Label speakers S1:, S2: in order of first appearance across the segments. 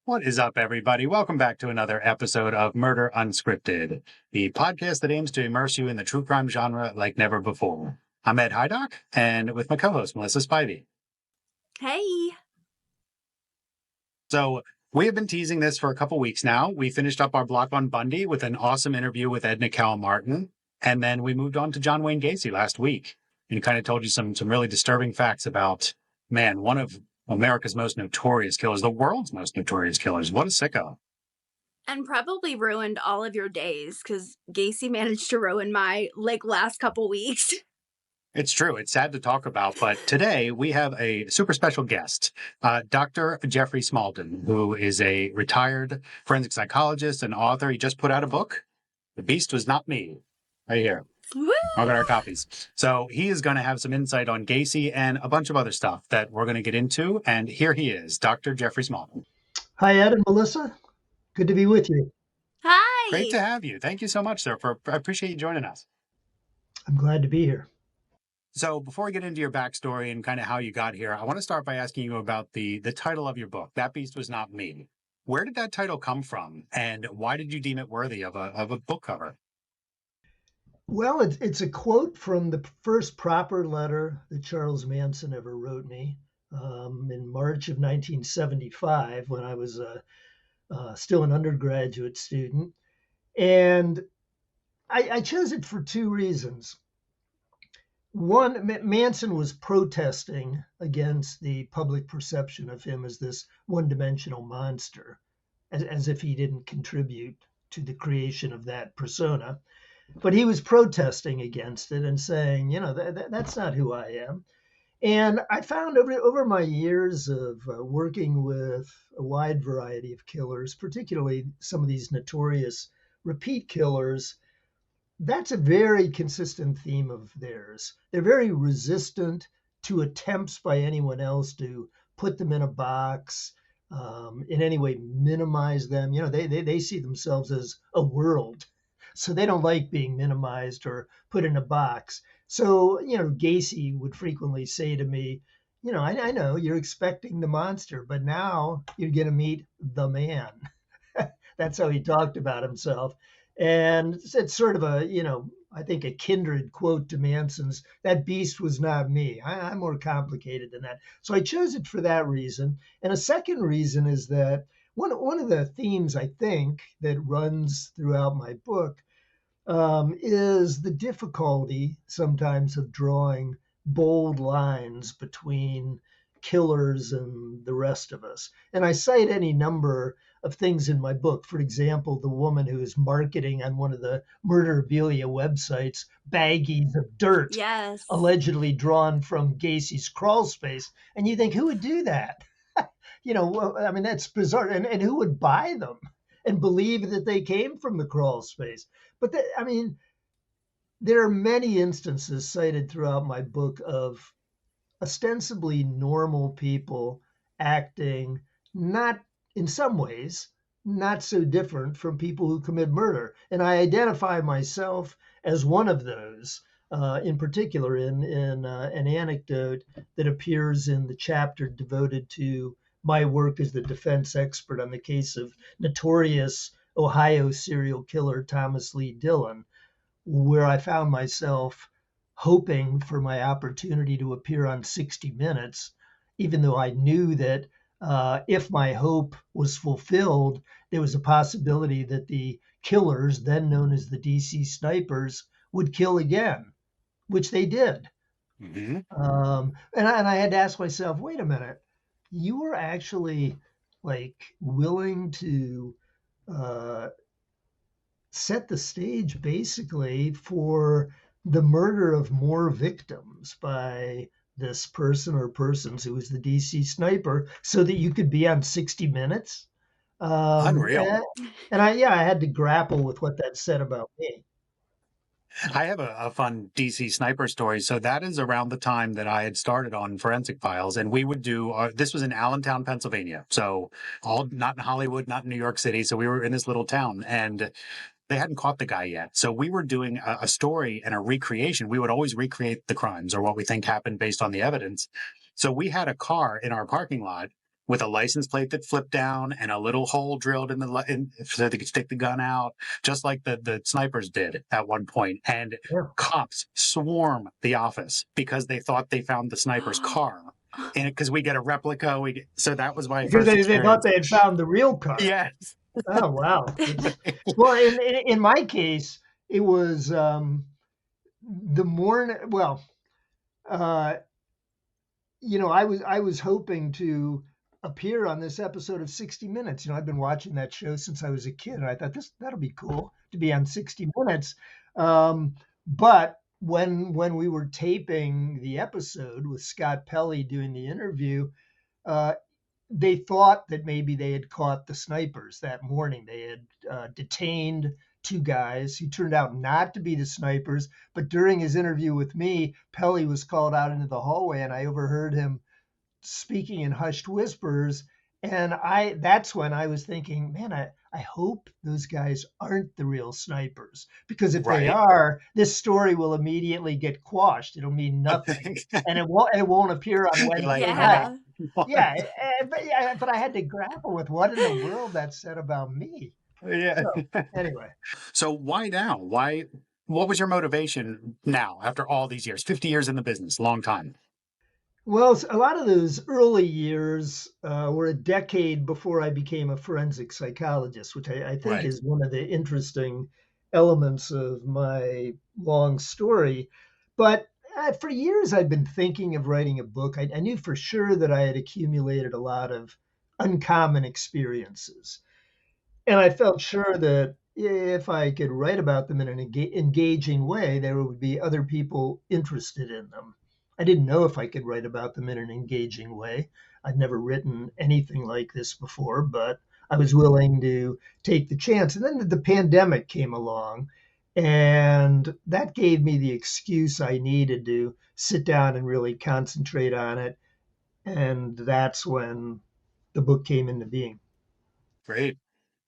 S1: What is up, everybody? Welcome back to another episode of Murder Unscripted, the podcast that aims to immerse you in the true crime genre like never before. I'm Ed Hydock, and with my co-host, Melissa Spivey.
S2: Hey.
S1: So we have been teasing this for a couple weeks now. We finished up our block on Bundy with an awesome interview with Edna Martin, and then we moved on to John Wayne Gacy last week and kind of told you some really disturbing facts about, man, one of America's most notorious killers, the world's most notorious killers. What a sicko.
S2: And probably ruined all of your days because Gacy managed to ruin my last couple weeks.
S1: It's true. It's sad to talk about, but today we have a super special guest, Dr. Jeffrey Smalldon, who is a retired forensic psychologist and author. He just put out a book, The Beast Was Not Me, right here.
S2: Woo!
S1: I'll get our copies. So he is going to have some insight on Gacy and a bunch of other stuff that we're going to get into. And here he is, Dr. Jeffrey Smalldon.
S3: Hi, Ed and Melissa. Good to be with you.
S2: Hi.
S1: Great to have you. Thank you so much, sir. I appreciate you joining us.
S3: I'm glad to be here.
S1: So before we get into your backstory and kind of how you got here, I want to start by asking you about the title of your book, That Beast Was Not Me. Where did that title come from, and why did you deem it worthy of a book cover?
S3: Well, it's a quote from the first proper letter that Charles Manson ever wrote me in March of 1975 when I was still an undergraduate student. And I chose it for two reasons. One, Manson was protesting against the public perception of him as this one-dimensional monster, as if he didn't contribute to the creation of that persona. But he was protesting against it and saying, that's not who I am. And I found over my years of working with a wide variety of killers, particularly some of these notorious repeat killers, that's a very consistent theme of theirs. They're very resistant to attempts by anyone else to put them in a box, in any way minimize them. They see themselves as a world. So they don't like being minimized or put in a box. So, Gacy would frequently say to me, I know you're expecting the monster, but now you're going to meet the man. That's how he talked about himself. And it's sort of I think a kindred quote to Manson's, that beast was not me. I'm more complicated than that. So I chose it for that reason. And a second reason is that one of the themes, I think, that runs throughout my book is the difficulty sometimes of drawing bold lines between killers and the rest of us. And I cite any number of things in my book. For example, the woman who is marketing on one of the murderabilia websites baggies of dirt,
S2: Yes,
S3: allegedly drawn from Gacy's crawl space. And you think, who would do that? That's bizarre. And who would buy them and believe that they came from the crawl space? But there are many instances cited throughout my book of ostensibly normal people acting not, in some ways, not so different from people who commit murder. And I identify myself as one of those, in particular in an anecdote that appears in the chapter devoted to my work as the defense expert on the case of Notorious Ohio serial killer Thomas Lee Dillon, where I found myself hoping for my opportunity to appear on 60 Minutes, even though I knew that if my hope was fulfilled, there was a possibility that the killers, then known as the DC snipers, would kill again, which they did.
S1: Mm-hmm.
S3: And I had to ask myself, wait a minute, you were actually willing to set the stage basically for the murder of more victims by this person or persons who was the DC sniper so that you could be on 60 Minutes.
S1: Unreal.
S3: And I had to grapple with what that said about me.
S1: I have a fun DC sniper story. So that is around the time that I had started on Forensic Files, and we would do, this was in Allentown, Pennsylvania. So not in Hollywood, not in New York City. So we were in this little town, and they hadn't caught the guy yet. So we were doing a story and a recreation. We would always recreate the crimes or what we think happened based on the evidence. So we had a car in our parking lot with a license plate that flipped down and a little hole drilled in so they could stick the gun out, just like the snipers did at one point. And
S3: Yeah.
S1: cops swarm the office because they thought they found the sniper's car. And because we get a replica, so that was my
S3: Because
S1: first
S3: they thought
S1: experience.
S3: they had found the real car.
S1: Yes.
S3: Oh, wow. Well, in my case, it was the morning. Well, I was hoping to appear on this episode of 60 Minutes. I've been watching that show since I was a kid, and I thought that'll be cool to be on 60 Minutes. But when we were taping the episode with Scott Pelley doing the interview, they thought that maybe they had caught the snipers that morning. They had detained two guys who turned out not to be the snipers. But during his interview with me, Pelley was called out into the hallway, and I overheard him speaking in hushed whispers. And that's when I was thinking, man, I hope those guys aren't the real snipers, because if they
S1: Right.
S3: are, this story will immediately get quashed. It'll mean nothing, and it won't appear on Wednesday night. Yeah, but I had to grapple with what in the world that said about me.
S1: Yeah.
S3: So, anyway.
S1: So why now? What was your motivation now after all these years? 50 years in the business, long time.
S3: Well, a lot of those early years were a decade before I became a forensic psychologist, which I think
S1: Right.
S3: is one of the interesting elements of my long story. But for years, I'd been thinking of writing a book. I knew for sure that I had accumulated a lot of uncommon experiences. And I felt sure that if I could write about them in an engaging way, there would be other people interested in them. I didn't know if I could write about them in an engaging way. I'd never written anything like this before, but I was willing to take the chance. And then the pandemic came along, and that gave me the excuse I needed to sit down and really concentrate on it. And that's when the book came into being.
S1: Great.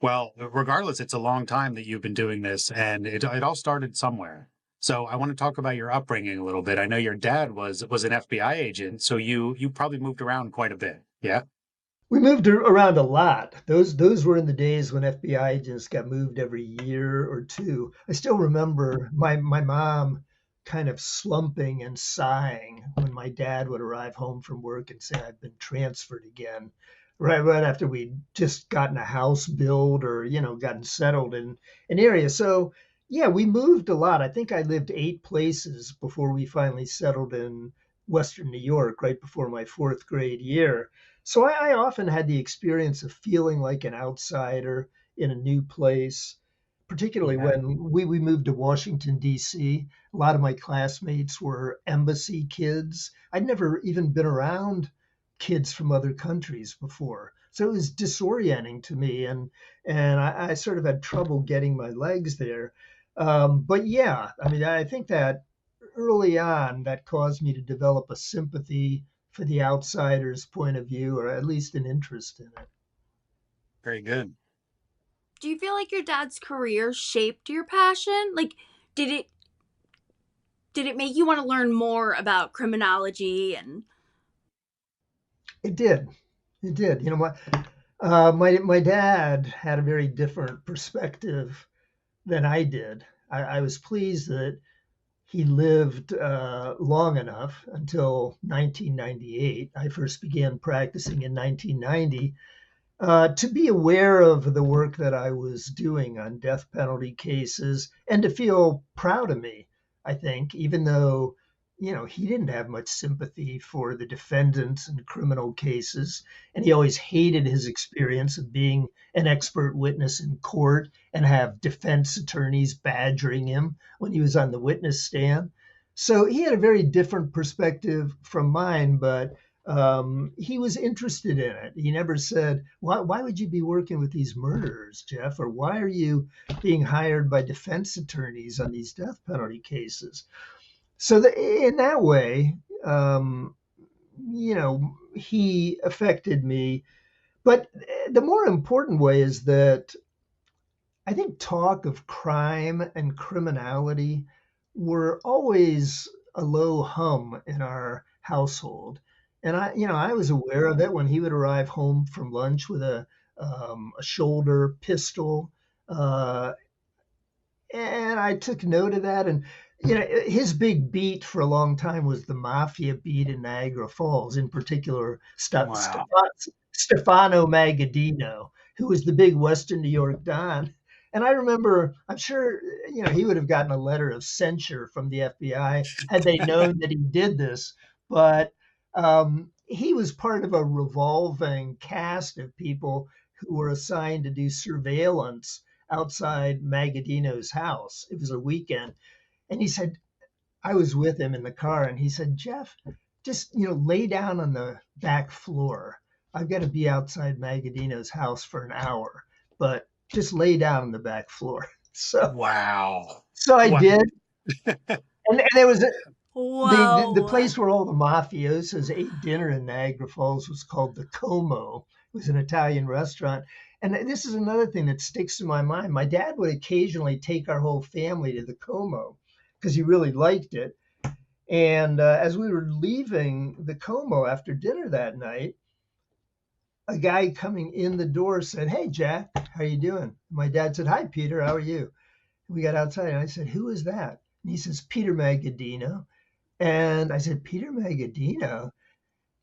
S1: Well, regardless, it's a long time that you've been doing this, and it all started somewhere. So I want to talk about your upbringing a little bit. I know your dad was an FBI agent, so you probably moved around quite a bit. Yeah.
S3: We moved around a lot. Those were in the days when FBI agents got moved every year or two. I still remember my mom kind of slumping and sighing when my dad would arrive home from work and say, "I've been transferred again." Right after we'd just gotten a house built or, gotten settled in an area. So yeah, we moved a lot. I think I lived 8 places before we finally settled in Western New York, right before my 4th grade year. So I often had the experience of feeling like an outsider in a new place, particularly
S1: Yeah.
S3: when we moved to Washington, D.C. A lot of my classmates were embassy kids. I'd never even been around kids from other countries before. So it was disorienting to me, and I sort of had trouble getting my legs there. But yeah, I mean, I think that early on that caused me to develop a sympathy for the outsider's point of view, or at least an interest in it.
S1: Very good.
S2: Do you feel like your dad's career shaped your passion? Like, did it make you want to learn more about criminology and?
S3: It did. It did. My dad had a very different perspective than I did. I was pleased that he lived long enough until 1998. I first began practicing in 1990 to be aware of the work that I was doing on death penalty cases and to feel proud of me, I think, even though, he didn't have much sympathy for the defendants in criminal cases. And he always hated his experience of being an expert witness in court and have defense attorneys badgering him when he was on the witness stand. So he had a very different perspective from mine, but he was interested in it. He never said, why would you be working with these murderers, Jeff? Or why are you being hired by defense attorneys on these death penalty cases? So in that way, he affected me. But the more important way is that I think talk of crime and criminality were always a low hum in our household. And I was aware of it when he would arrive home from lunch with a shoulder pistol. Uh, and I took note of that. And his big beat for a long time was the mafia beat in Niagara Falls, in particular
S1: Wow.
S3: Stefano Magaddino, who was the big Western New York Don. And I remember, I'm sure, he would have gotten a letter of censure from the FBI had they known that he did this. But he was part of a revolving cast of people who were assigned to do surveillance outside Magaddino's house. It was a weekend. And he said, I was with him in the car, and he said, Jeff, just, lay down on the back floor. I've got to be outside Magaddino's house for an hour, but just lay down on the back floor. So,
S1: Wow.
S3: so I
S1: Wow.
S3: did. And it was the
S2: Whoa.
S3: place where all the mafiosos ate dinner in Niagara Falls was called the Como. It was an Italian restaurant. And this is another thing that sticks in my mind. My dad would occasionally take our whole family to the Como because he really liked it. And as we were leaving the Como after dinner that night, a guy coming in the door said, "Hey, Jack, how you doing?" My dad said, "Hi, Peter, how are you?" We got outside, and I said, "Who is that?" And he says, "Peter Magaddino." And I said, "Peter Magaddino?"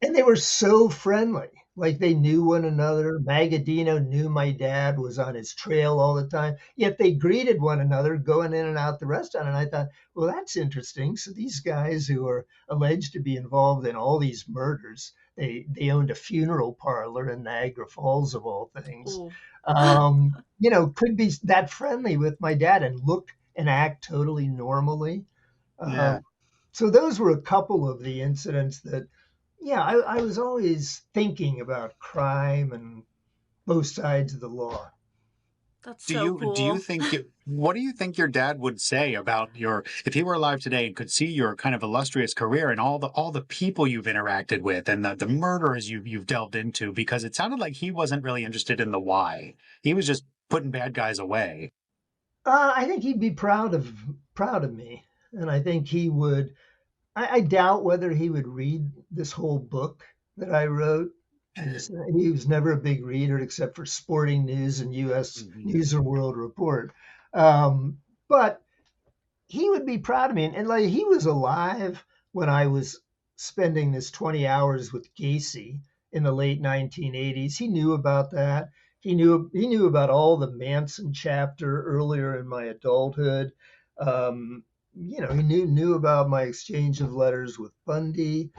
S3: And they were so friendly. Like they knew one another. Magaddino knew my dad, was on his trail all the time. Yet they greeted one another going in and out the restaurant. And I thought, well, that's interesting. So these guys who are alleged to be involved in all these murders, they owned a funeral parlor in Niagara Falls, of all things,
S2: Ooh.
S3: could be that friendly with my dad and look and act totally normally.
S1: Yeah.
S3: So those were a couple of the incidents that, yeah, I was always thinking about crime and both sides of the law.
S2: That's
S1: Do
S2: so
S1: you
S2: cool.
S1: think what do you think your dad would say about if he were alive today and could see your kind of illustrious career and all the people you've interacted with and the murderers you've delved into? Because it sounded like he wasn't really interested in the why. He was just putting bad guys away.
S3: I think he'd be proud of me, and I think he would. I doubt whether he would read this whole book that I wrote. He was never a big reader except for sporting news and U.S.
S1: Mhm.
S3: News and World Report. But he would be proud of me. And like he was alive when I was spending this 20 hours with Gacy in the late 1980s. He knew about that. He knew about all the Manson chapter earlier in my adulthood. He knew about my exchange of letters with Bundy,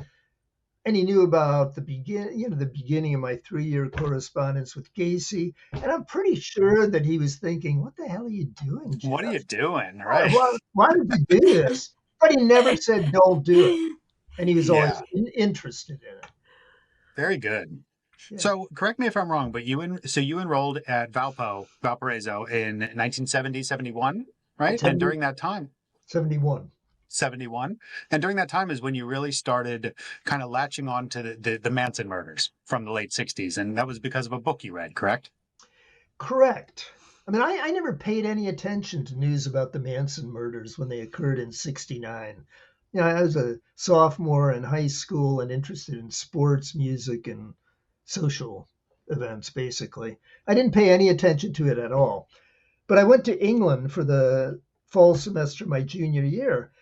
S3: and he knew about the beginning of my 3-year correspondence with Gacy. And I'm pretty sure that he was thinking, "What the hell are you doing,
S1: What are you
S3: Jeff?
S1: doing,
S3: Why,
S1: right?
S3: why, why did you do this?" But he never said, "Don't do it," and he was always
S1: Yeah,
S3: interested in it.
S1: very good.
S3: Yeah,
S1: So correct me if I'm wrong, but you enrolled at Valparaiso in 1970, 71, right? And
S3: 70,
S1: during that time,
S3: 71.
S1: 71. And during that time is when you really started kind of latching on to the Manson murders from the late 60s. And that was because of a book you read, correct?
S3: Correct. I mean, I never paid any attention to news about the Manson murders when they occurred in '69. I was a sophomore in high school and interested in sports, music, and social events, basically. I didn't pay any attention to it at all. But I went to England for the fall semester my junior year,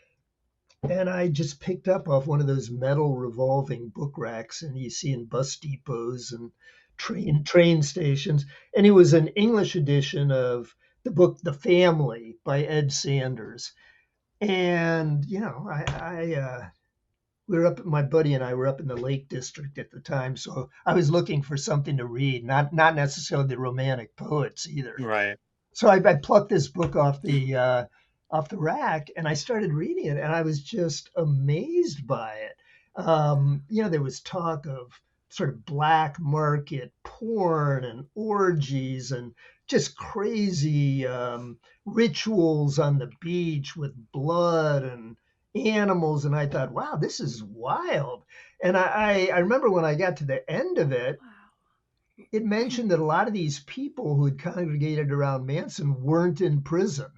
S3: and I just picked up off one of those metal revolving book racks and you see in bus depots and train stations. And it was an English edition of the book The Family by Ed Sanders. And we were my buddy and I were up in the Lake District at the time, so I was looking for something to read, not necessarily the romantic poets either.
S1: Right.
S3: So I plucked this book off the rack and I started reading it, and I was just amazed by it. There was talk of sort of black market porn and orgies and just crazy rituals on the beach with blood and animals, and I thought, wow, this is wild. And I remember when I got to the end of it,
S2: Wow.
S3: it mentioned that a lot of these people who had congregated around Manson weren't in prison.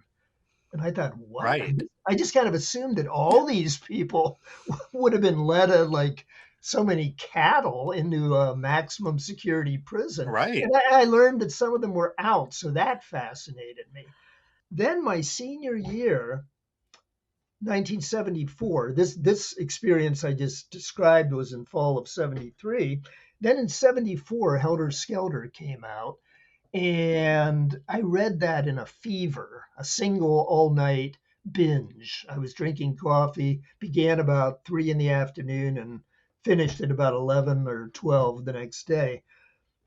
S3: And I thought, what?
S1: Right.
S3: I just kind of assumed that all these people would have been led a like so many cattle into a maximum security prison.
S1: Right.
S3: And I learned that some of them were out, so that fascinated me. Then my senior year, 1974, this experience I just described was in fall of 73. Then in 74, Helter Skelter came out. And I read that in a fever, a single all night binge. I was drinking coffee, began about 3 in the afternoon and finished at about 11 or 12 the next day.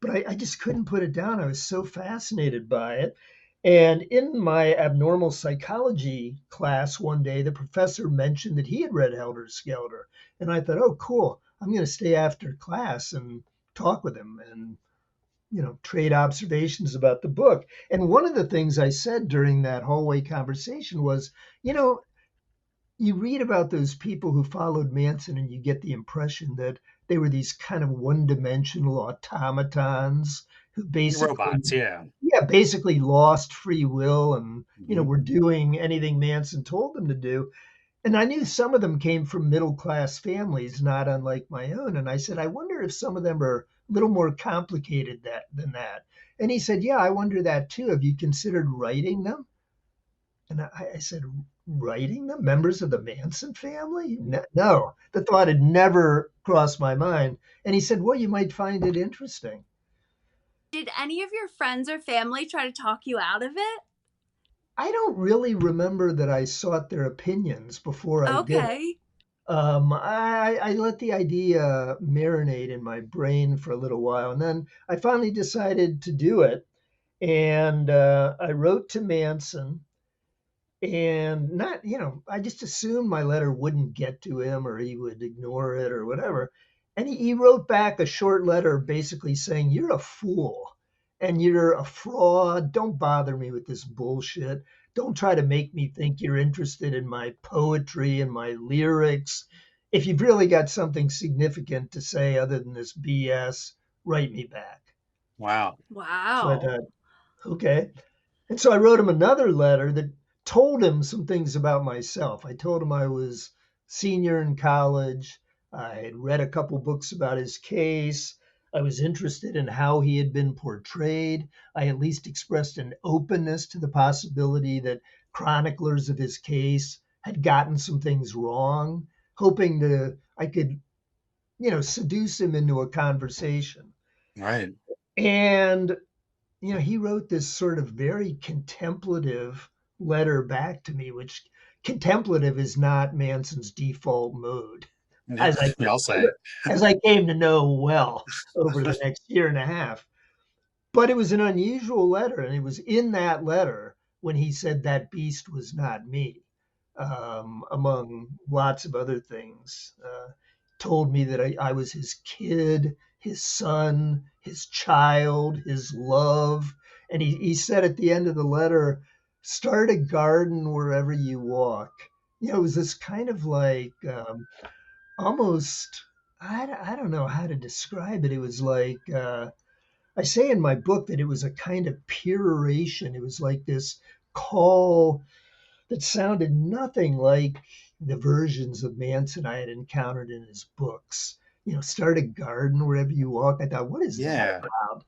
S3: But I just couldn't put it down. I was so fascinated by it. And in my abnormal psychology class one day, the professor mentioned that he had read Helter Skelter. And I thought, oh, cool. I'm going to stay after class and talk with him and trade observations about the book. And one of the things I said during that hallway conversation was, you know, you read about those people who followed Manson and you get the impression that they were these kind of one-dimensional automatons who
S1: Robots, yeah.
S3: basically lost free will and,
S1: Mhm.
S3: were doing anything Manson told them to do. And I knew some of them came from middle class families, not unlike my own. And I said, I wonder if some of them are a little more complicated than that. And he said, yeah, I wonder that too. Have you considered writing them? And I said, writing them? Members of the Manson family? No, the thought had never crossed my mind. And he said, well, you might find it interesting.
S2: Did any of your friends or family try to talk you out of it?
S3: I don't really remember that I sought their opinions before I did it.
S2: Okay.
S3: I let the idea marinate in my brain for a little while, and then I finally decided to do it. And I wrote to Manson, and not, I just assumed my letter wouldn't get to him or he would ignore it or whatever. And he wrote back a short letter basically saying, you're a fool and you're a fraud. Don't bother me with this bullshit. Don't try to make me think you're interested in my poetry and my lyrics. If you've really got something significant to say other than this BS, write me back.
S1: Wow.
S3: So I
S2: Wow.
S3: thought, okay. And so I wrote him another letter that told him some things about myself. I told him I was senior in college. I had read a couple books about his case. I was interested in how he had been portrayed. I at least expressed an openness to the possibility that chroniclers of his case had gotten some things wrong, hoping that I could, seduce him into a conversation.
S1: Right.
S3: And he wrote this sort of very contemplative letter back to me, which contemplative is not Manson's default mode,
S1: Yeah.
S3: as I
S1: I'll say.
S3: as I came to know well over the next year and a half. But it was an unusual letter, and it was in that letter when he said that beast was not me, among lots of other things. Told me that I was his kid, his son, his child, his love. And he said at the end of the letter, start a garden wherever you walk. It was this kind of like almost, I don't know how to describe it. It was like, I say in my book that it was a kind of peroration. It was like this call that sounded nothing like the versions of Manson I had encountered in his books. Start a garden wherever you walk. I thought, what is that
S1: Yeah.
S3: about?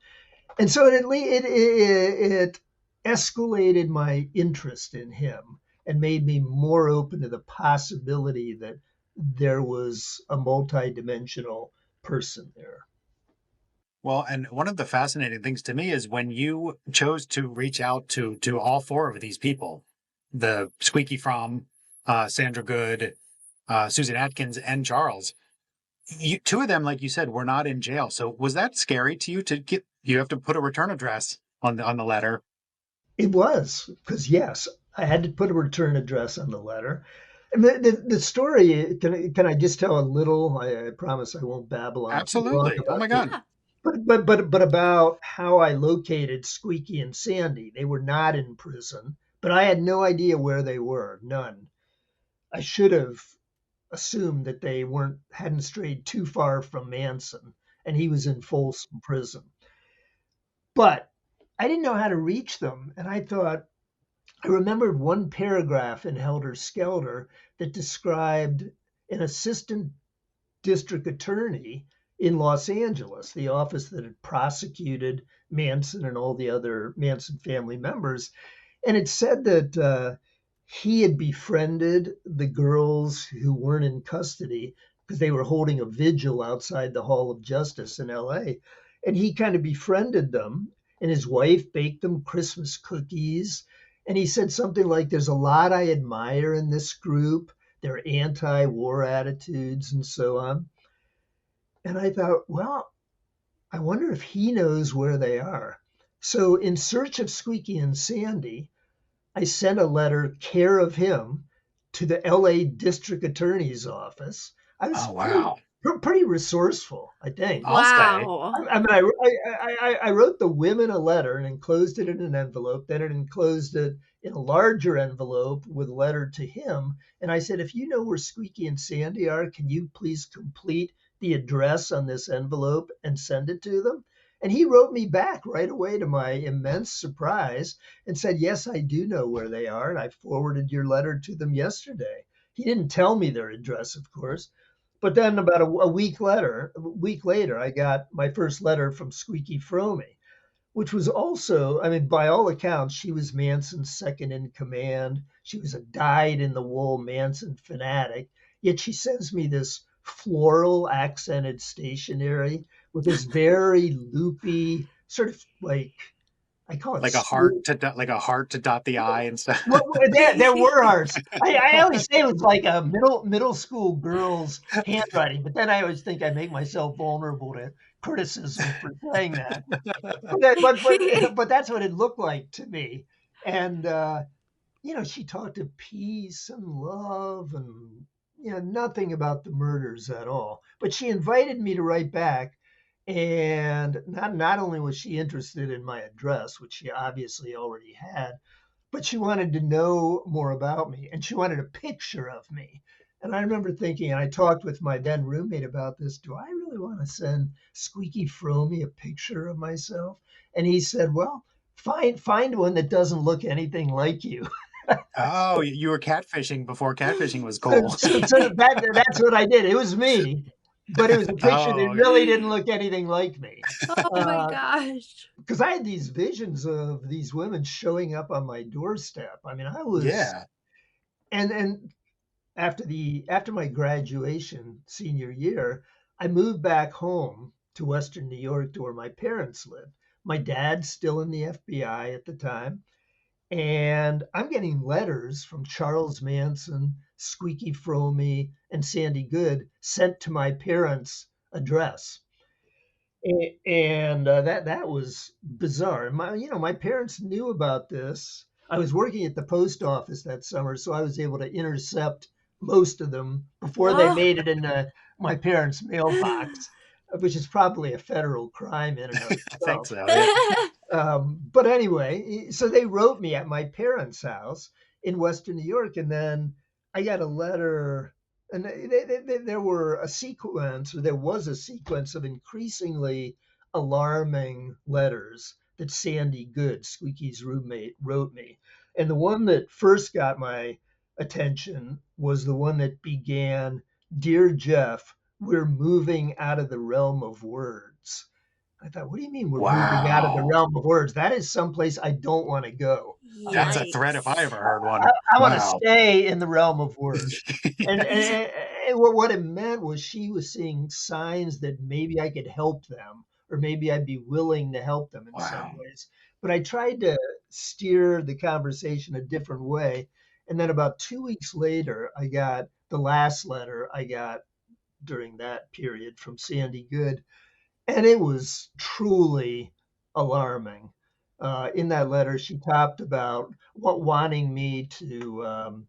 S3: And so it escalated my interest in him and made me more open to the possibility that there was a multidimensional person there.
S1: Well, and one of the fascinating things to me is when you chose to reach out to all four of these people, the Squeaky Fromm, Sandra Good, Susan Atkins, and Charles. Two of them, like you said, were not in jail. So was that scary to you to get? You have to put a return address on the letter.
S3: It was because yes, I had to put a return address on the letter. And the story, can I just tell a little? I promise I won't babble on too long
S1: Absolutely. Oh
S3: about
S1: my
S3: this.
S1: God.
S2: Yeah.
S3: But about how I located Squeaky and Sandy. They were not in prison, but I had no idea where they were. None. I should have assumed that they hadn't strayed too far from Manson, and he was in Folsom Prison. But I didn't know how to reach them, and I remembered one paragraph in Helter Skelter that described an assistant district attorney in Los Angeles, the office that had prosecuted Manson and all the other Manson family members. And it said that he had befriended the girls who weren't in custody because they were holding a vigil outside the Hall of Justice in LA. And he kind of befriended them, and his wife baked them Christmas cookies. And he said something like, there's a lot I admire in this group, their anti-war attitudes and so on. And I thought, well, I wonder if he knows where they are. So in search of Squeaky and Sandy, I sent a letter, care of him, to the LA District Attorney's office. I was pretty resourceful, I think.
S1: I'll say.
S2: Wow.
S3: I mean, I wrote the women a letter and enclosed it in an envelope. Then it enclosed it in a larger envelope with a letter to him. And I said, if you know where Squeaky and Sandy are, can you please complete the address on this envelope and send it to them? And he wrote me back right away, to my immense surprise, and said, yes, I do know where they are. And I forwarded your letter to them yesterday. He didn't tell me their address, of course. But then about a week later, I got my first letter from Squeaky Fromy, which was also, I mean, by all accounts, she was Manson's second in command. She was a dyed-in-the-wool Manson fanatic. Yet she sends me this floral accented stationery with this very loopy, sort of like, I call it
S1: like a heart to dot the I and stuff.
S3: Well, there were hearts. I always say it was like a middle school girl's handwriting, but then I always think I make myself vulnerable to criticism for saying that. But that's what it looked like to me. And she talked of peace and love and nothing about the murders at all. But she invited me to write back. And not only was she interested in my address, which she obviously already had, but she wanted to know more about me, and she wanted a picture of me. And I remember thinking, and I talked with my then roommate about this, do I really want to send Squeaky Fromy a picture of myself? And he said, well, find one that doesn't look anything like you.
S1: Oh, you were catfishing before catfishing was cool.
S3: So that's what I did. It was me. But it was a picture that really didn't look anything like me.
S2: Oh my gosh.
S3: Because I had these visions of these women showing up on my doorstep. I mean, I was And after my graduation senior year, I moved back home to Western New York to where my parents lived. My dad's still in the FBI at the time. And I'm getting letters from Charles Manson, Squeaky Fromy, and Sandy Good sent to my parents' address. And that was bizarre. My parents knew about this. I was working at the post office that summer, so I was able to intercept most of them before they made it into my parents' mailbox, which is probably a federal crime in and of itself.
S1: I think so. Yeah.
S3: But anyway, so they wrote me at my parents' house in Western New York, and then I got a letter, and there was a sequence of increasingly alarming letters that Sandy Good, Squeaky's roommate, wrote me. And the one that first got my attention was the one that began, "Dear Jeff, we're moving out of the realm of words." I thought, what do you mean we're moving out of the realm of words? That is someplace I don't want to go.
S1: That's a threat if I ever heard one.
S3: I want to stay in the realm of words. and what it meant was she was seeing signs that maybe I could help them, or maybe I'd be willing to help them in some ways. But I tried to steer the conversation a different way. And then about 2 weeks later, I got the last letter I got during that period from Sandy Good. And it was truly alarming. In that letter, she talked about wanting me to,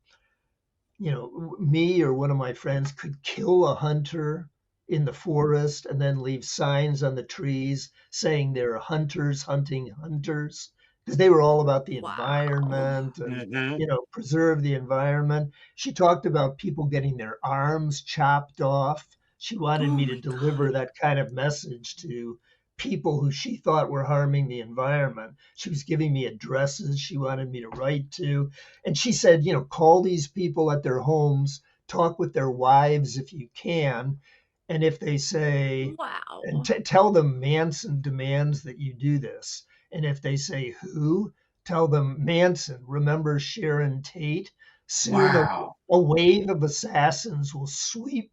S3: me or one of my friends could kill a hunter in the forest and then leave signs on the trees saying there are hunters hunting hunters, because they were all about the environment and, preserve the environment. She talked about people getting their arms chopped off. She wanted me to deliver that kind of message to people who she thought were harming the environment. She was giving me addresses she wanted me to write to. And she said, call these people at their homes, talk with their wives if you can, And if they say, and
S2: Wow.
S3: tell them Manson demands that you do this. And if they say who, tell them Manson. Remember Sharon Tate? Soon
S1: Wow.
S3: a wave of assassins will sweep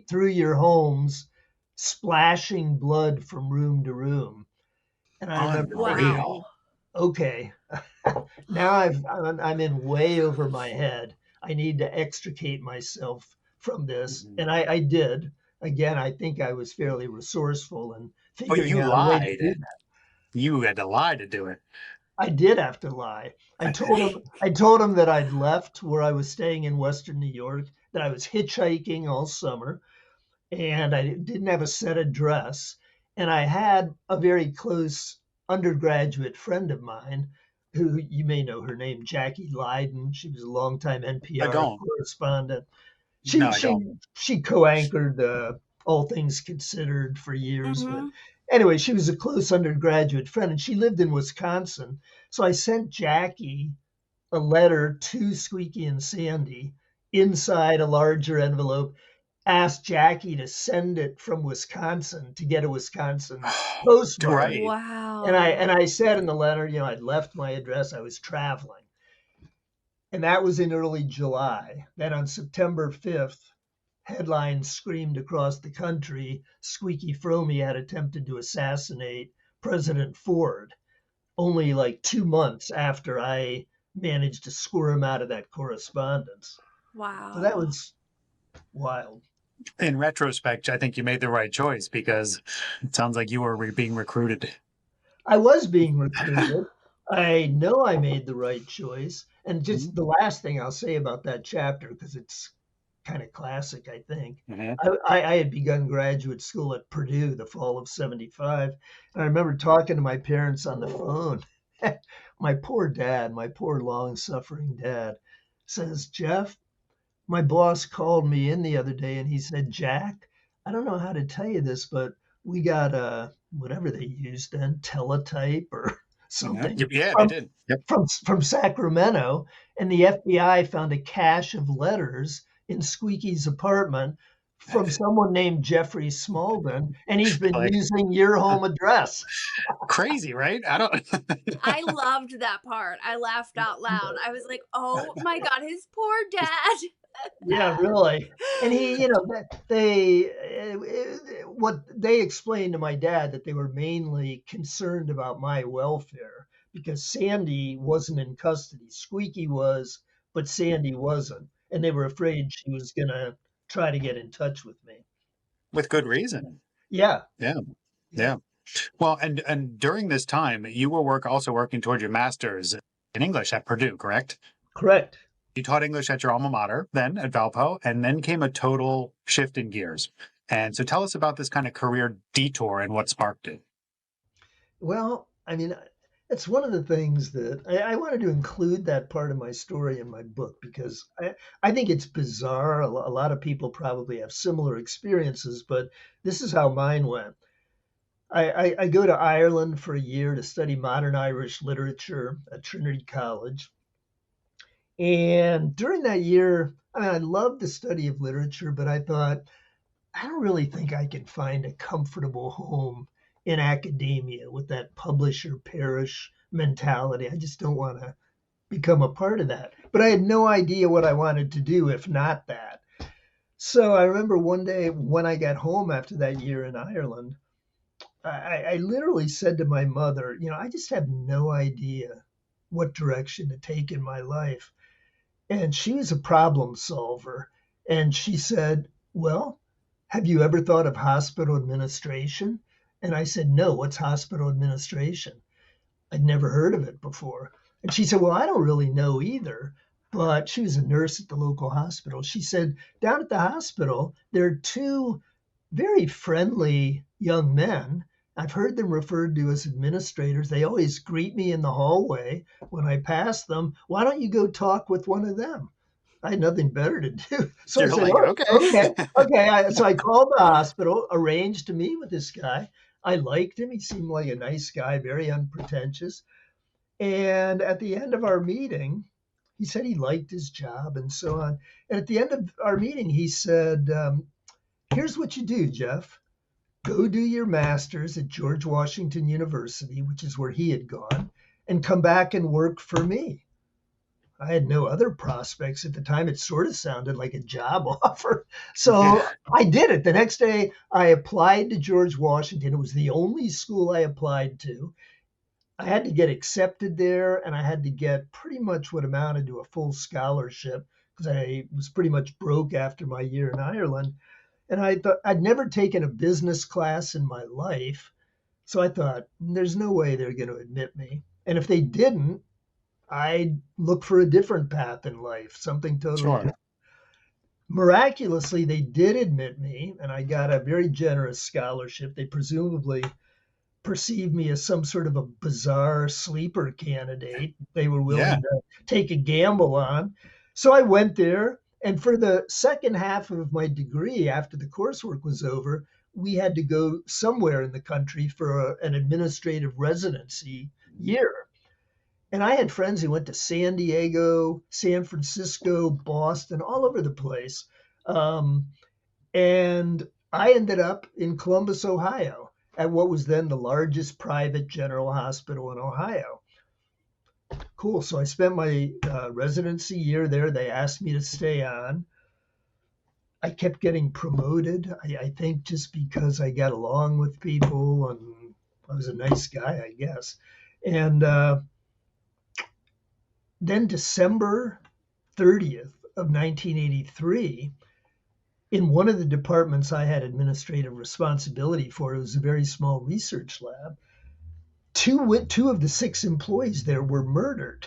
S3: through your homes, splashing blood from room to room. And I remember thinking,
S2: Wow.
S1: Unreal.
S3: okay, now I'm in way over my head. I need to extricate myself from this,
S1: Mhm.
S3: and I did. Again, I think I was fairly resourceful in
S1: Oh,
S3: figuring
S1: you
S3: out a way to
S1: lied.
S3: do that.
S1: You had to lie to do it.
S3: I did have to lie. I told him that I'd left where I was staying in Western New York, that I was hitchhiking all summer, and I didn't have a set address. And I had a very close undergraduate friend of mine who you may know her name, Jackie Leiden. She was a longtime
S1: I
S3: NPR
S1: don't.
S3: correspondent.
S1: No,
S3: She
S1: I
S3: she
S1: don't.
S3: she co-anchored All Things Considered for years, but
S2: Mm-hmm.
S3: anyway, she was a close undergraduate friend, and she lived in Wisconsin. So I sent Jackie a letter to Squeaky and Sandy inside a larger envelope, asked Jackie to send it from Wisconsin to get a Wisconsin postmark.
S1: Right.
S3: And I
S2: Wow.
S3: and I said in the letter, I'd left my address, I was traveling. And that was in early July. Then on September 5th, headlines screamed across the country, Squeaky Frommie had attempted to assassinate President Ford, only like 2 months after I managed to squirm out of that correspondence. So that
S2: Wow.
S3: was wild.
S1: In retrospect, I think you made the right choice because it sounds like you were being recruited.
S3: I was being recruited. I know I made the right choice. And just
S1: Mhm.
S3: the last thing I'll say about that chapter, because it's kind of classic, I think.
S1: Mhm.
S3: I had begun graduate school at Purdue the fall of 75. And I remember talking to my parents on the phone. My poor dad, my poor long suffering dad, says, Jeff, my boss called me in the other day and he said, Jack, I don't know how to tell you this, but we got whatever they used then, teletype or
S1: Mhm.
S3: something
S1: Yeah, they
S3: from
S1: did. Yep.
S3: from Sacramento, and the FBI found a cache of letters in Squeaky's apartment from someone named Jeffrey Smalldon, and he's been
S1: Like
S3: using your home address.
S1: crazy, right? I don't.
S2: I loved that part. I laughed out loud. I was like, oh my God, his poor dad.
S3: Yeah, really. And he, what they explained to my dad that they were mainly concerned about my welfare because Sandy wasn't in custody. Squeaky was, but Sandy wasn't. And they were afraid she was going to try to get in touch with me.
S1: With good reason.
S3: Yeah,
S1: Yeah.
S3: yeah,
S1: Yeah. Well, and during this time, you were also working towards your master's in English at Purdue, correct?
S3: correct.
S1: You taught English at your alma mater, then at Valpo, and then came a total shift in gears. And so tell us about this kind of career detour and what sparked it.
S3: Well, I mean, it's one of the things that I wanted to include that part of my story in my book because I think it's bizarre. A lot of people probably have similar experiences, but this is how mine went. I go to Ireland for a year to study modern Irish literature at Trinity College. And during that year, I loved the study of literature, but I thought, I don't really think I can find a comfortable home in academia with that publisher perish mentality. I just don't want to become a part of that. But I had no idea what I wanted to do if not that. So I remember one day when I got home after that year in Ireland, I literally said to my mother, I just have no idea what direction to take in my life. And she was a problem solver. And she said, well, have you ever thought of hospital administration? And I said, no, what's hospital administration? I'd never heard of it before. And she said, well, I don't really know either. But she was a nurse at the local hospital. She said, down at the hospital, there are two very friendly young men. I've heard them referred to as administrators. They always greet me in the hallway when I pass them. Why don't you go talk with one of them? I had nothing better to do. So I
S1: You're
S3: said,
S1: like,
S3: oh,
S1: okay.
S3: okay, okay. So I called the hospital, arranged to meet with this guy. I liked him. He seemed like a nice guy, very unpretentious. And at the end of our meeting, he said he liked his job and so on. And at the end of our meeting, he said, here's what you do, Jeff. Go do your master's at George Washington University, which is where he had gone, and come back and work for me. I had no other prospects at the time. It sort of sounded like a job offer. So I did it. The next day, I applied to George Washington. It was the only school I applied to. I had to get accepted there, and I had to get pretty much what amounted to a full scholarship because I was pretty much broke after my year in Ireland. And I thought I'd never taken a business class in my life. So I thought, there's no way they're going to admit me. And if they didn't, I'd look for a different path in life, something totally
S1: Sure.
S3: different. Miraculously, they did admit me, and I got a very generous scholarship. They presumably perceived me as some sort of a bizarre sleeper candidate they were
S1: Yeah.
S3: willing to take a gamble on. So I went there, and for the second half of my degree, after the coursework was over, we had to go somewhere in the country for an administrative residency year. And I had friends who went to San Diego, San Francisco, Boston, all over the place. Um, and I ended up in Columbus, Ohio, at what was then the largest private general hospital in Ohio. Cool. So I spent my residency year there. They asked me to stay on. I kept getting promoted, I think just because I got along with people and I was a nice guy, I guess. And then December 30th of 1983, in one of the departments I had administrative responsibility for, it was a very small research lab, two of the 6 employees there were murdered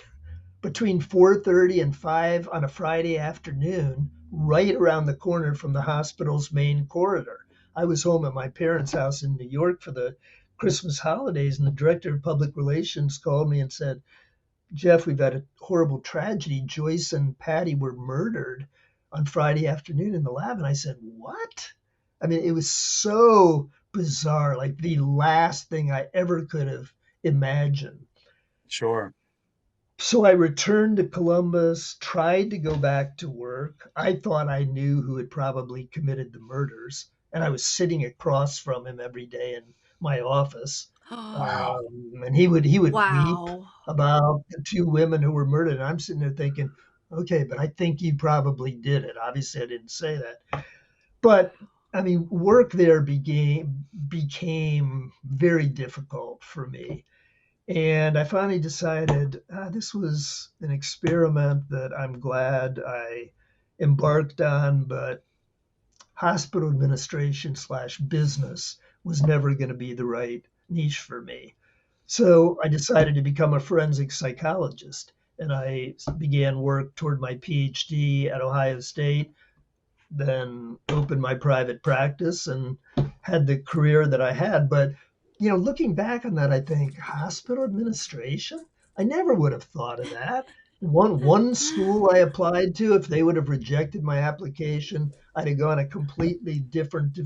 S3: between 4:30 and 5 on a Friday afternoon, right around the corner from the hospital's main corridor. I was home at my parents' house in New York for the Christmas holidays, and the director of public relations called me and said, Jeff, we've had a horrible tragedy. Joyce and Patty were murdered on Friday afternoon in the lab. And I said, what? I mean, it was so bizarre, like the last thing I ever could have imagined.
S1: Sure.
S3: So I returned to Columbus, tried to go back to work. I thought I knew who had probably committed the murders, and I was sitting across from him every day in my office.
S1: Wow.
S3: And he would weep
S2: Wow.
S3: about the 2 women who were murdered. And I'm sitting there thinking, okay, but I think you probably did it. Obviously, I didn't say that. But I mean, work there became very difficult for me. And I finally decided this was an experiment that I'm glad I embarked on, but hospital administration / business was never going to be the right niche for me. So I decided to become a forensic psychologist, and I began work toward my PhD at Ohio State, then opened my private practice and had the career that I had. But, looking back on that, I think hospital administration, I never would have thought of that. One school I applied to, if they would have rejected my application, I'd have gone a completely different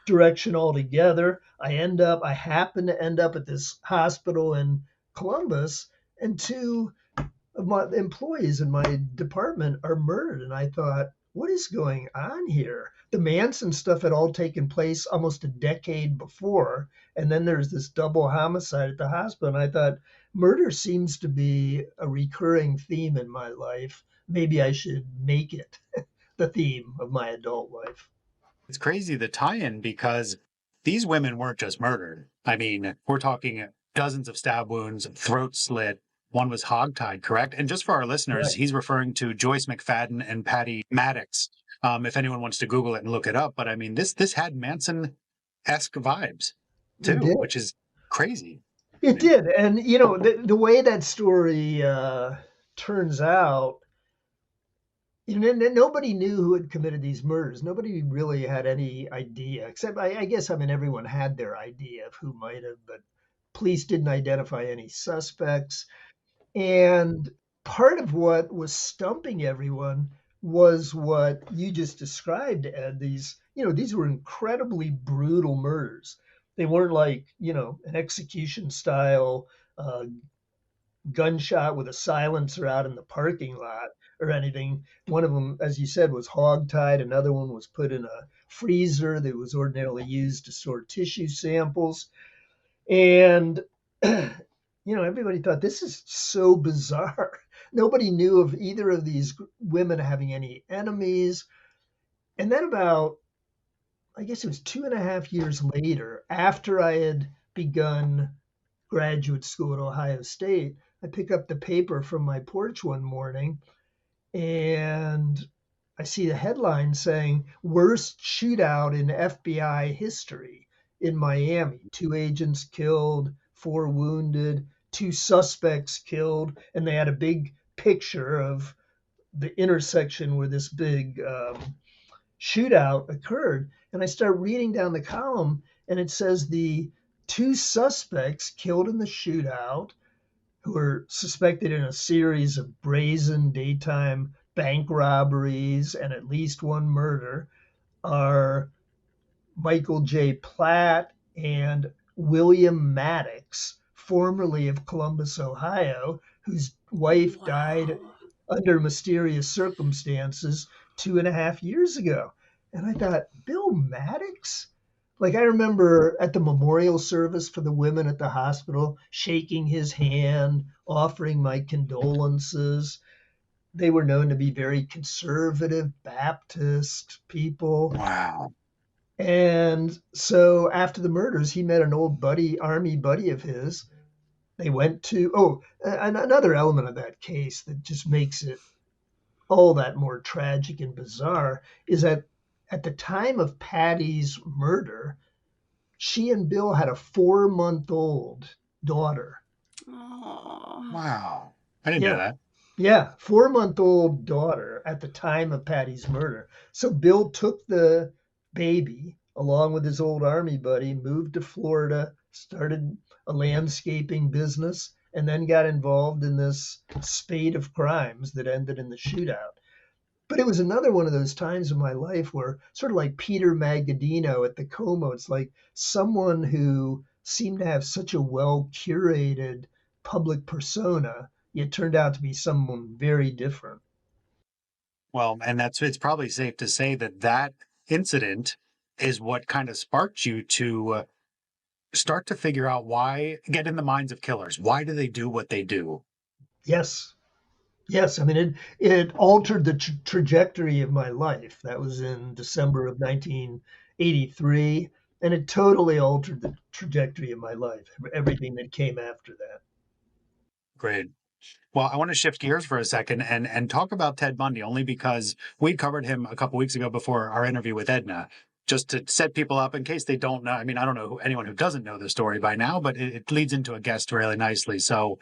S3: direction altogether. I happen to end up at this hospital in Columbus, and 2 of my employees in my department are murdered. And I thought, what is going on here? The Manson stuff had all taken place almost a decade before. And then there's this double homicide at the hospital. And I thought, murder seems to be a recurring theme in my life. Maybe I should make it the theme of my adult life.
S1: It's crazy the tie-in because these women weren't just murdered. I mean, we're talking dozens of stab wounds, throat slit. One was hogtied, correct? And just for our listeners,
S3: Right.
S1: he's referring to Joyce McFadden and Patty Maddox. If anyone wants to Google it and look it up, but I mean, this had Manson-esque vibes too,
S3: It did.
S1: which is crazy.
S3: It did. And, the way that story turns out, nobody knew who had committed these murders. Nobody really had any idea, except I guess, everyone had their idea of who might have, but police didn't identify any suspects. And part of what was stumping everyone was what you just described, Ed. These were incredibly brutal murders. They weren't like, an execution style gunshot with a silencer out in the parking lot. or anything. One of them, as you said, was hogtied. Another one was put in a freezer that was ordinarily used to store tissue samples. And, everybody thought this is so bizarre. Nobody knew of either of these women having any enemies. And then I guess it was 2.5 years later, after I had begun graduate school at Ohio State, I pick up the paper from my porch one morning and I see the headline saying worst shootout in FBI history in Miami. 2 agents killed, 4 wounded, 2 suspects killed, and they had a big picture of the intersection where this big shootout occurred. And I start reading down the column, and it says the 2 suspects killed in the shootout, who were suspected in a series of brazen daytime bank robberies and at least one murder, are Michael J. Platt and William Maddox, formerly of Columbus, Ohio, whose wife died
S2: Wow.
S3: under mysterious circumstances 2.5 years ago. And I thought, Bill Maddox? Like, I remember at the memorial service for the women at the hospital, shaking his hand, offering my condolences. They were known to be very conservative Baptist people.
S1: Wow.
S3: And so after the murders, he met an old army buddy of his. They went to, another element of that case that just makes it all that more tragic and bizarre is that at the time of Patty's murder, she and Bill had a 4-month-old daughter.
S2: Oh.
S1: Wow. I didn't know
S3: Yeah.
S1: that.
S3: Yeah, 4-month-old daughter at the time of Patty's murder. So Bill took the baby along with his old army buddy, moved to Florida, started a landscaping business, and then got involved in this spate of crimes that ended in the shootout. But it was another one of those times in my life where, sort of like Peter Magaddino at the Como, it's like someone who seemed to have such a well curated public persona, yet turned out to be someone very different.
S1: Well, and it's probably safe to say that incident is what kind of sparked you to start to figure out get in the minds of killers. Why do they do what they do?
S3: Yes. Yes. I mean, it altered the trajectory of my life. That was in December of 1983. And it totally altered the trajectory of my life, everything that came after that.
S1: Great. Well, I want to shift gears for a second and talk about Ted Bundy, only because we covered him a couple weeks ago before our interview with Edna, just to set people up in case they don't know. I mean, I don't know anyone who doesn't know the story by now, but it leads into a guest really nicely. So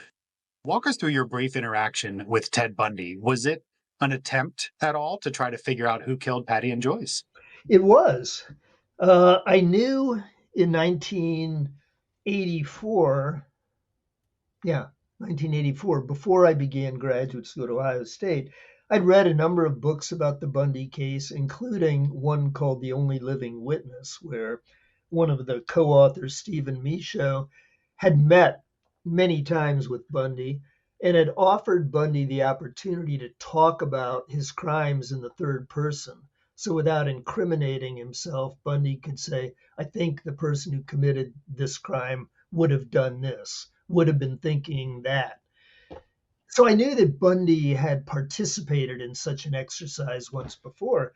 S1: walk us through your brief interaction with Ted Bundy. Was it an attempt at all to try to figure out who killed Patty and Joyce?
S3: It was. I knew in 1984, 1984, before I began graduate school at Ohio State, I'd read a number of books about the Bundy case, including one called The Only Living Witness, where one of the co-authors, Stephen Michaud, had met many times with Bundy and had offered Bundy the opportunity to talk about his crimes in the third person. So without incriminating himself, Bundy could say, I think the person who committed this crime would have done this, would have been thinking that. So I knew that Bundy had participated in such an exercise once before.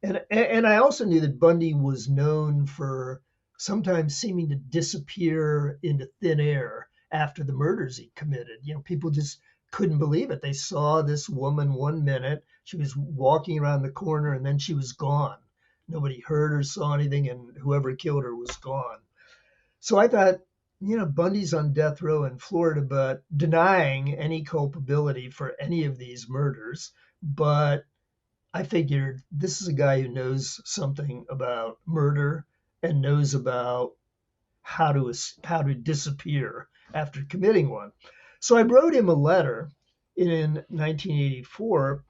S3: And I also knew that Bundy was known for sometimes seeming to disappear into thin air after the murders he committed. People just couldn't believe it. They saw this woman one minute, she was walking around the corner, and then she was gone. Nobody heard or saw anything, and whoever killed her was gone. So I thought, Bundy's on death row in Florida, but denying any culpability for any of these murders. But I figured this is a guy who knows something about murder and knows about how to disappear after committing one. So I wrote him a letter in 1984,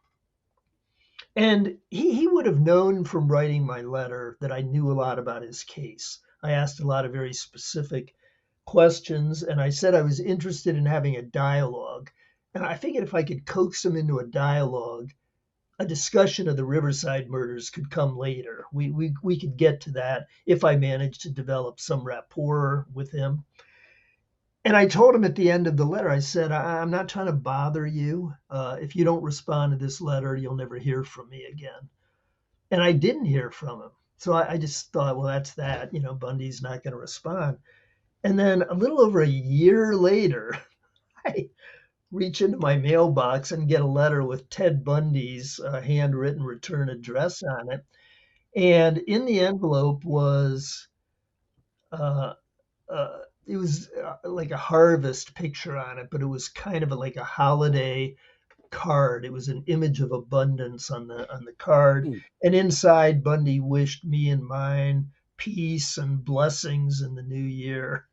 S3: and he would have known from writing my letter that I knew a lot about his case. I asked a lot of very specific questions, and I said I was interested in having a dialogue. And I figured if I could coax him into a dialogue, a discussion of the Riverside murders could come later. We could get to that if I managed to develop some rapport with him. And I told him at the end of the letter, I said, I'm not trying to bother you. If you don't respond to this letter, you'll never hear from me again. And I didn't hear from him. So I just thought, well, that's that. Bundy's not going to respond. And then a little over a year later, I reach into my mailbox and get a letter with Ted Bundy's handwritten return address on it. And in the envelope was uh, it was like a harvest picture on it, but it was kind of like a holiday card. It was an image of abundance on the card, and inside Bundy wished me and mine peace and blessings in the new year.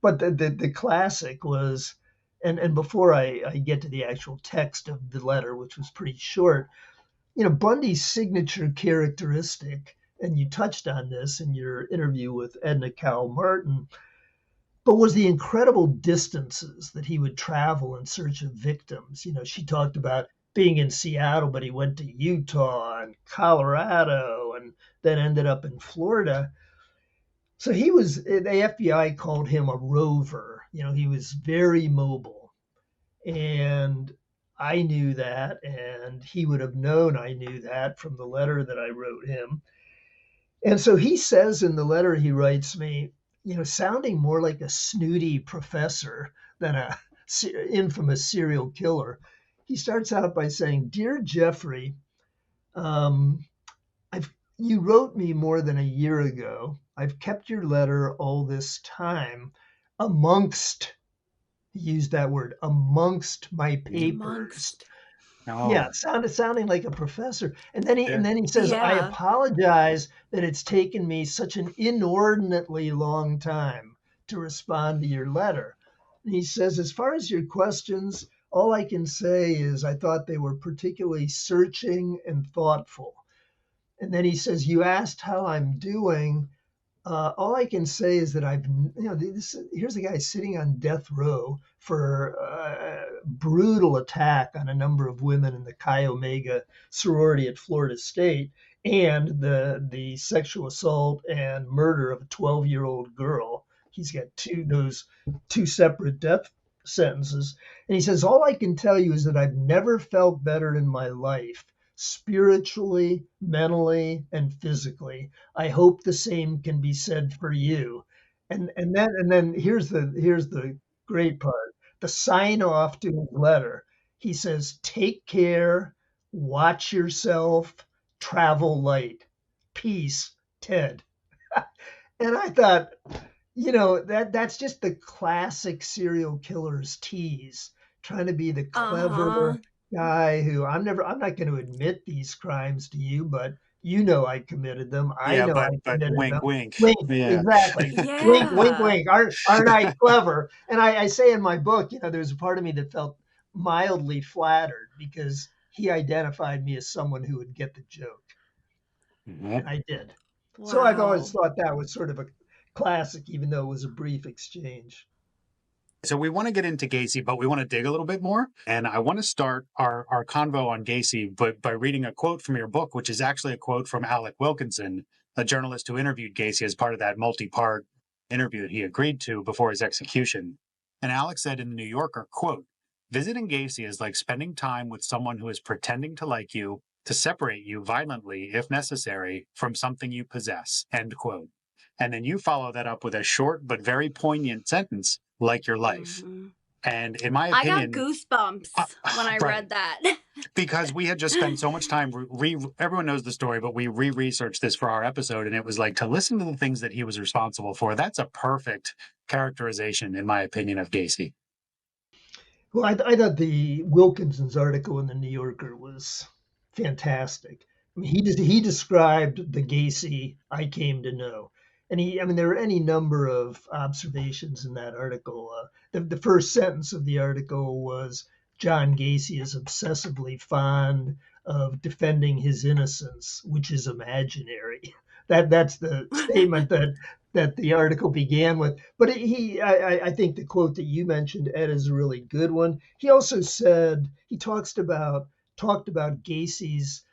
S3: But the classic was, and before I get to the actual text of the letter, which was pretty short, Bundy's signature characteristic, and you touched on this in your interview with Edna Cowell Martin, but was the incredible distances that he would travel in search of victims. She talked about being in Seattle, but he went to Utah and Colorado and then ended up in Florida. So the FBI called him a rover. He was very mobile. And I knew that, and he would have known I knew that from the letter that I wrote him. And so he says in the letter he writes me, sounding more like a snooty professor than a infamous serial killer, he starts out by saying, "Dear Jeffrey, you wrote me more than a year ago. I've kept your letter all this time amongst," he used that word, "amongst my papers." Yeah, sounding like a professor. And then he says, "I
S2: Yeah.
S3: apologize that it's taken me such an inordinately long time to respond to your letter." And he says, "As far as your questions, all I can say is I thought they were particularly searching and thoughtful." And then he says, "You asked how I'm doing. All I can say is that here's a guy sitting on death row for a brutal attack on a number of women in the Chi Omega sorority at Florida State, and the sexual assault and murder of a 12-year-old girl. He's got those two separate death sentences. And he says, all I can tell you is that I've never felt better in my life, spiritually, mentally, and physically. I hope the same can be said for you." And then here's the great part. The sign off to his letter. He says, "Take care, watch yourself, travel light. Peace, Ted." And I thought, that's just the classic serial killer's tease, trying to be the clever guy who I'm not going to admit these crimes to you, but I committed them. I know I
S1: but
S3: committed
S1: wink,
S3: them.
S1: wink.
S3: Wink,
S1: Yeah.
S3: exactly. Wink, wink,
S2: Yeah.
S3: wink. Aren't I clever? And I say in my book, there's a part of me that felt mildly flattered because he identified me as someone who would get the joke. And I did. So I've always
S2: Wow.
S3: thought that was sort of a classic, even though it was a brief exchange.
S1: So we want to get into Gacy, but we want to dig a little bit more. And I want to start our convo on Gacy by reading a quote from your book, which is actually a quote from Alec Wilkinson, a journalist who interviewed Gacy as part of that multi-part interview that he agreed to before his execution. And Alec said in the New Yorker, quote, "Visiting Gacy is like spending time with someone who is pretending to like you, to separate you violently, if necessary, from something you possess," end quote. And then you follow that up with a short but very poignant sentence, "like your life."
S2: Mhm.
S1: And in my
S2: I got
S1: opinion,
S2: goosebumps when I
S1: right,
S2: read that.
S1: because we had just spent so much time, everyone knows the story, but we re-researched this for our episode, and it was like, to listen to the things that he was responsible for, that's a perfect characterization, in my opinion, of Gacy.
S3: Well, I thought the Wilkinson's article in the New Yorker was fantastic. I mean, he described the Gacy I came to know, and there are any number of observations in that article. The first sentence of the article was, "John Gacy is obsessively fond of defending his innocence, which is imaginary. That's the statement that the article began with. But I think the quote that you mentioned, Ed, is a really good one. He also said he talked about Gacy's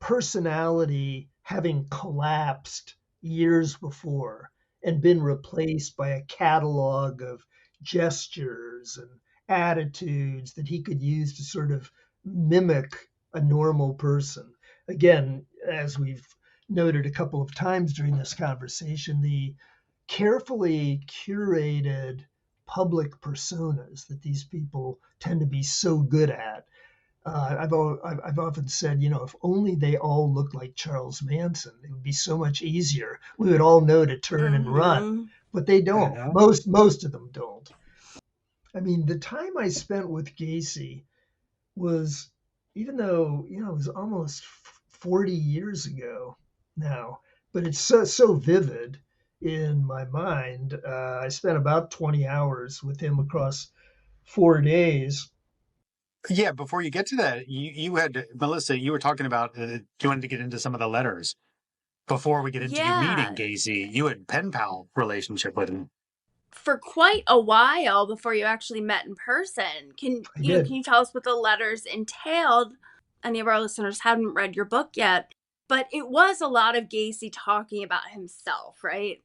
S3: personality having collapsed years before and been replaced by a catalog of gestures and attitudes that he could use to sort of mimic a normal person. Again, as we've noted a couple of times during this conversation, the carefully curated public personas that these people tend to be so good at. I've often said, if only they all looked like Charles Manson, it would be so much easier. We would all know to turn and run, but they don't.
S1: Yeah.
S3: Most of them don't. I mean, the time I spent with Gacy was, even though it was almost 40 years ago now, but it's so vivid in my mind. I spent about 20 hours with him across 4 days.
S1: Yeah, before you get to that, you had, Melissa, you were talking about, you wanted to get into some of the letters. Before we get into you meeting Gacy, you had pen pal relationship with him.
S2: For quite a while before you actually met in person. Can you tell us what the letters entailed? Any of our listeners haven't read your book yet, but it was a lot of Gacy talking about himself, right?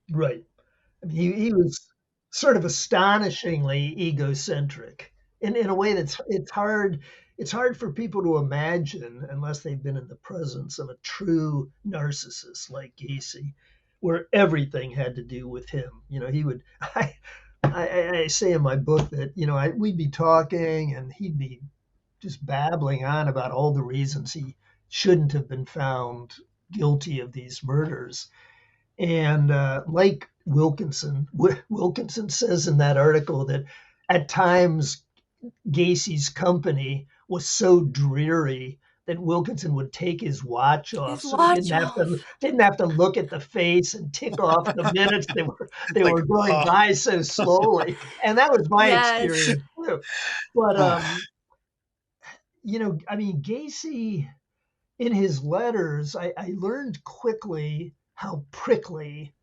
S3: Right. I mean, he was sort of astonishingly egocentric in a way it's hard for people to imagine unless they've been in the presence of a true narcissist like Gacy, where everything had to do with him. He would, I say in my book that, we'd be talking and he'd be just babbling on about all the reasons he shouldn't have been found guilty of these murders. And like Wilkinson says in that article that at times Gacy's company was so dreary that Wilkinson would take his watch off, so he didn't have to look at the face and tick off the minutes they were going by so slowly. And that was my experience too. But I mean, Gacy, in his letters, I learned quickly how prickly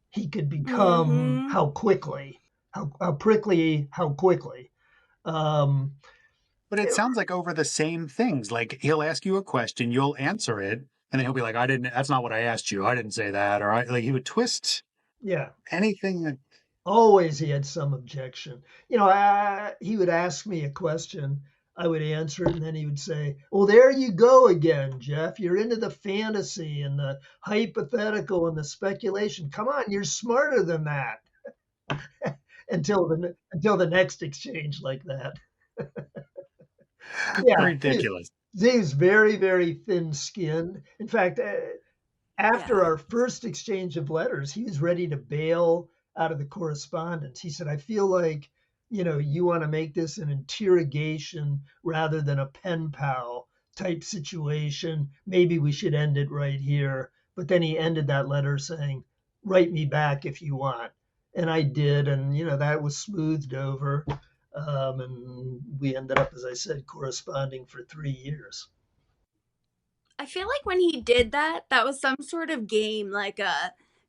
S3: he could become, how quickly.
S1: But it sounds like over the same things. Like he'll ask you a question, you'll answer it, and then he'll be like, that's not what I asked you. I didn't say that. Or like he would twist anything.
S3: Always he had some objection. He would ask me a question, I would answer it, and then he would say, well, there you go again, Jeff. You're into the fantasy and the hypothetical and the speculation. Come on, you're smarter than that. until the next exchange like that. Yeah,
S1: ridiculous.
S3: He's very, very thin-skinned. In fact, after our first exchange of letters, he was ready to bail out of the correspondence. He said, I feel like, you want to make this an interrogation rather than a pen pal type situation. Maybe we should end it right here. But then he ended that letter saying, write me back if you want. And I did. And, that was smoothed over. And we ended up, as I said, corresponding for 3 years.
S2: I feel like when he did that was some sort of game, like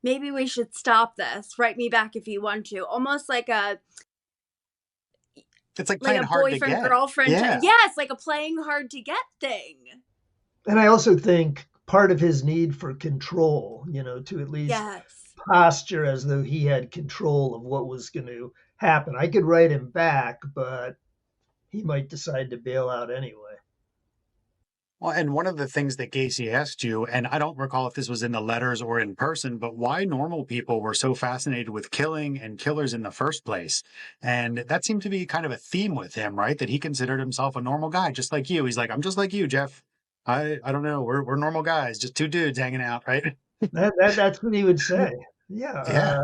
S2: maybe we should stop this. Write me back if you want to. Almost like
S1: it's like playing hard to get.
S2: Boyfriend, girlfriend.
S1: Yeah.
S2: Yes, like a playing hard to get thing.
S3: And I also think part of his need for control, to at least posture as though he had control of what was going to happen. I could write him back, but he might decide to bail out anyway.
S1: Well, and one of the things that Gacy asked you, and I don't recall if this was in the letters or in person, but why normal people were so fascinated with killing and killers in the first place. And that seemed to be kind of a theme with him, right? That he considered himself a normal guy, just like you. He's like, I'm just like you, Jeff. I don't know. We're normal guys, just two dudes hanging out, right?
S3: That's what he would say. Yeah.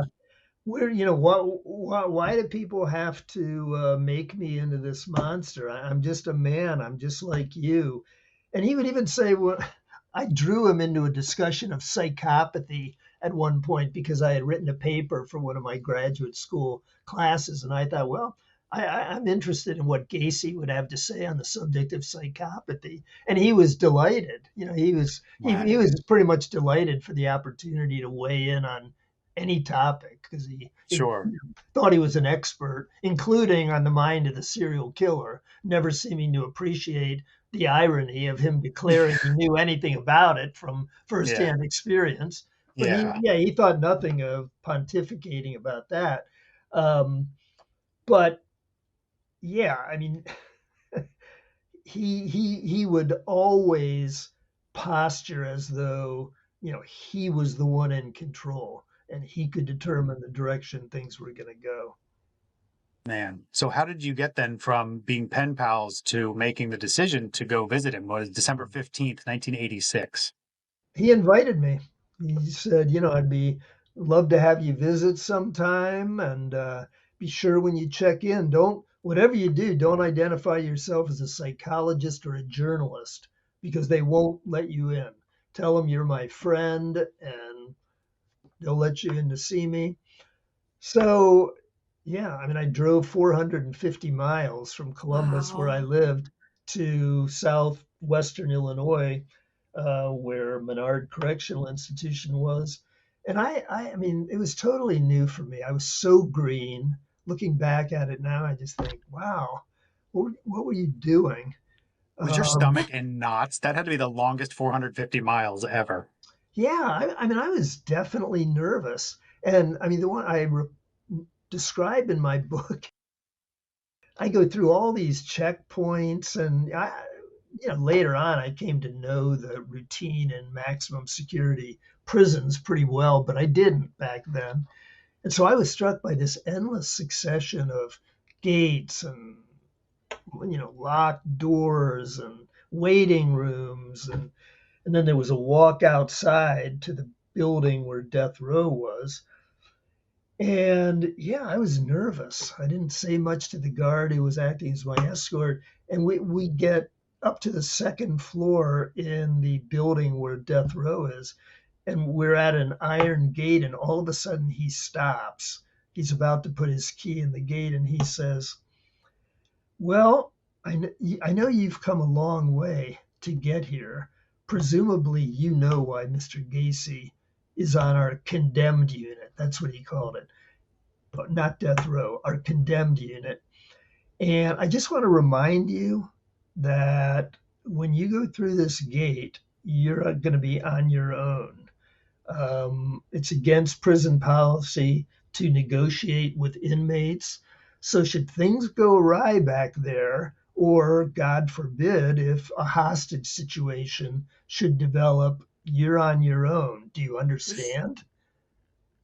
S3: Why do people have to make me into this monster? I'm just a man. I'm just like you. And he would even say, well, I drew him into a discussion of psychopathy at one point because I had written a paper for one of my graduate school classes. And I thought, well, I'm interested in what Gacy would have to say on the subject of psychopathy. And he was delighted. He
S1: Wow.
S3: was pretty much delighted for the opportunity to weigh in on any topic because he
S1: Sure.
S3: thought he was an expert, including on the mind of the serial killer, never seeming to appreciate the irony of him declaring he knew anything about it from
S1: Yeah.
S3: firsthand experience. But
S1: Yeah.
S3: he thought nothing of pontificating about that. Um, but yeah, I mean, he would always posture as though he was the one in control and he could determine the direction things were going to go.
S1: Man. So how did you get then from being pen pals to making the decision to go visit him? Was December 15th, 1986?
S3: He invited me. He said, I'd be love to have you visit sometime, and be sure when you check in, don't whatever you do, don't identify yourself as a psychologist or a journalist because they won't let you in. Tell them you're my friend, and they'll let you in to see me. So, yeah, I mean, I drove 450 miles from Columbus, where I
S2: Wow.
S3: lived, to southwestern Illinois, where Menard Correctional Institution was. And I mean, it was totally new for me. I was so green. Looking back at it now, I just think, wow, what were you doing?
S1: Was your
S3: Um,
S1: stomach in knots? That had to be the longest 450 miles ever.
S3: yeah, I mean, I was definitely nervous. And I mean, the one describe in my book, I go through all these checkpoints, and later on, I came to know the routine and maximum security prisons pretty well, but I didn't back then. And so I was struck by this endless succession of gates and locked doors and waiting rooms, and then there was a walk outside to the building where death row was. And yeah, I was nervous. I didn't say much to the guard who was acting as my escort. And we get up to the second floor in the building where death row is. And we're at an iron gate. And all of a sudden he stops. He's about to put his key in the gate. And he says, well, I know you've come a long way to get here. Presumably, you know why Mr. Gacy is on our condemned unit. That's what he called it, not death row, our condemned unit. And I just want to remind you that when you go through this gate, you're going to be on your own. It's against prison policy to negotiate with inmates. So, should things go awry back there, or God forbid, if a hostage situation should develop, you're on your own. Do you understand?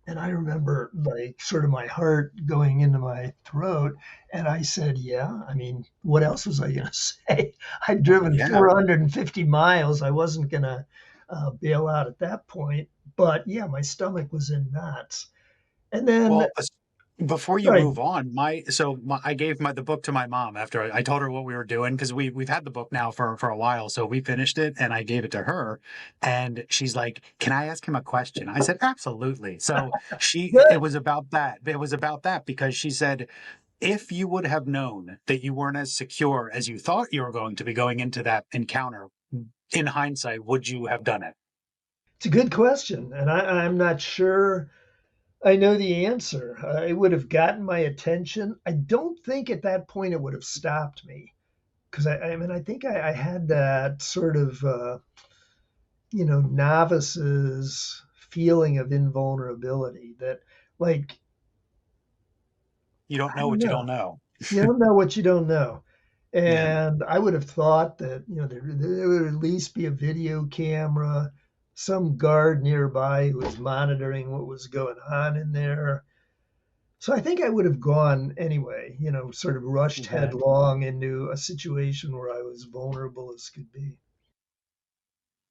S3: And I remember like sort of my heart going into my throat. And I said, yeah, I mean, what else was I going to say? I'd driven
S1: Yeah.
S3: 450 miles. I wasn't going to bail out at that point. But yeah, my stomach was in knots. And then,
S1: Well, before you
S3: sorry,
S1: move on, I gave the book to my mom after I told her what we were doing because we've had the book now for a while. So we finished it and I gave it to her, and she's like, "Can I ask him a question?" I said, "Absolutely." So it
S3: good.
S1: was about that. It was about that because she said, if you would have known that you weren't as secure as you thought you were going to be going into that encounter, in hindsight, would you have done it?
S3: It's a good question. And I'm not sure I know the answer. It would have gotten my attention. I don't think at that point it would have stopped me because I mean, I think I had that sort of, novice's feeling of invulnerability that, like,
S1: You don't
S3: I
S1: know
S3: don't
S1: what you
S3: know.
S1: don't know.
S3: You don't know what you don't know.
S1: Yeah.
S3: And I would have thought that, there would at least be a video camera, some guard nearby who was monitoring what was going on in there. So I think I would have gone anyway, sort of rushed
S1: Okay.
S3: headlong into a situation where I was vulnerable as could be.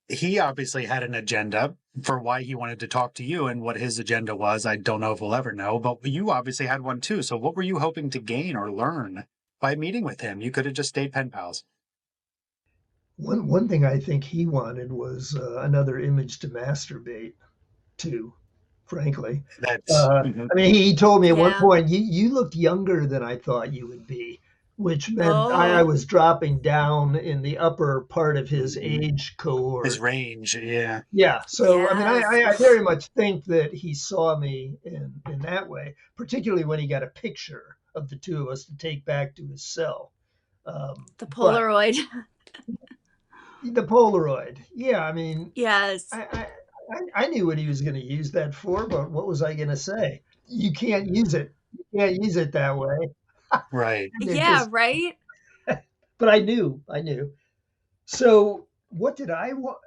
S1: He obviously had an agenda for why he wanted to talk to you, and what his agenda was, I don't know if we'll ever know, but you obviously had one too. So what were you hoping to gain or learn by meeting with him? You could have just stayed pen pals.
S3: One thing I think he wanted was another image to masturbate to. frankly.
S1: That's mhm.
S3: I mean, he told me at one
S2: Yeah.
S3: point, you looked younger than I thought you would be, which meant I
S2: Oh,
S3: was dropping down in the upper part of his
S1: Mhm.
S3: age
S1: His
S3: cohort.
S1: range. Yeah.
S3: Yeah, so I mean,
S2: yes.
S3: I very much think that he saw me in that way, particularly when he got a picture of the two of us to take back to his cell.
S2: The
S3: But
S2: Polaroid.
S3: the Polaroid, yeah, I mean,
S2: Yes.
S3: I knew what he was going to use that for, but what was I going to say? You can't use it. You can't use it that way.
S1: Right.
S3: It
S2: Yeah,
S3: just,
S2: right?
S3: but I knew, I knew. So what did I want?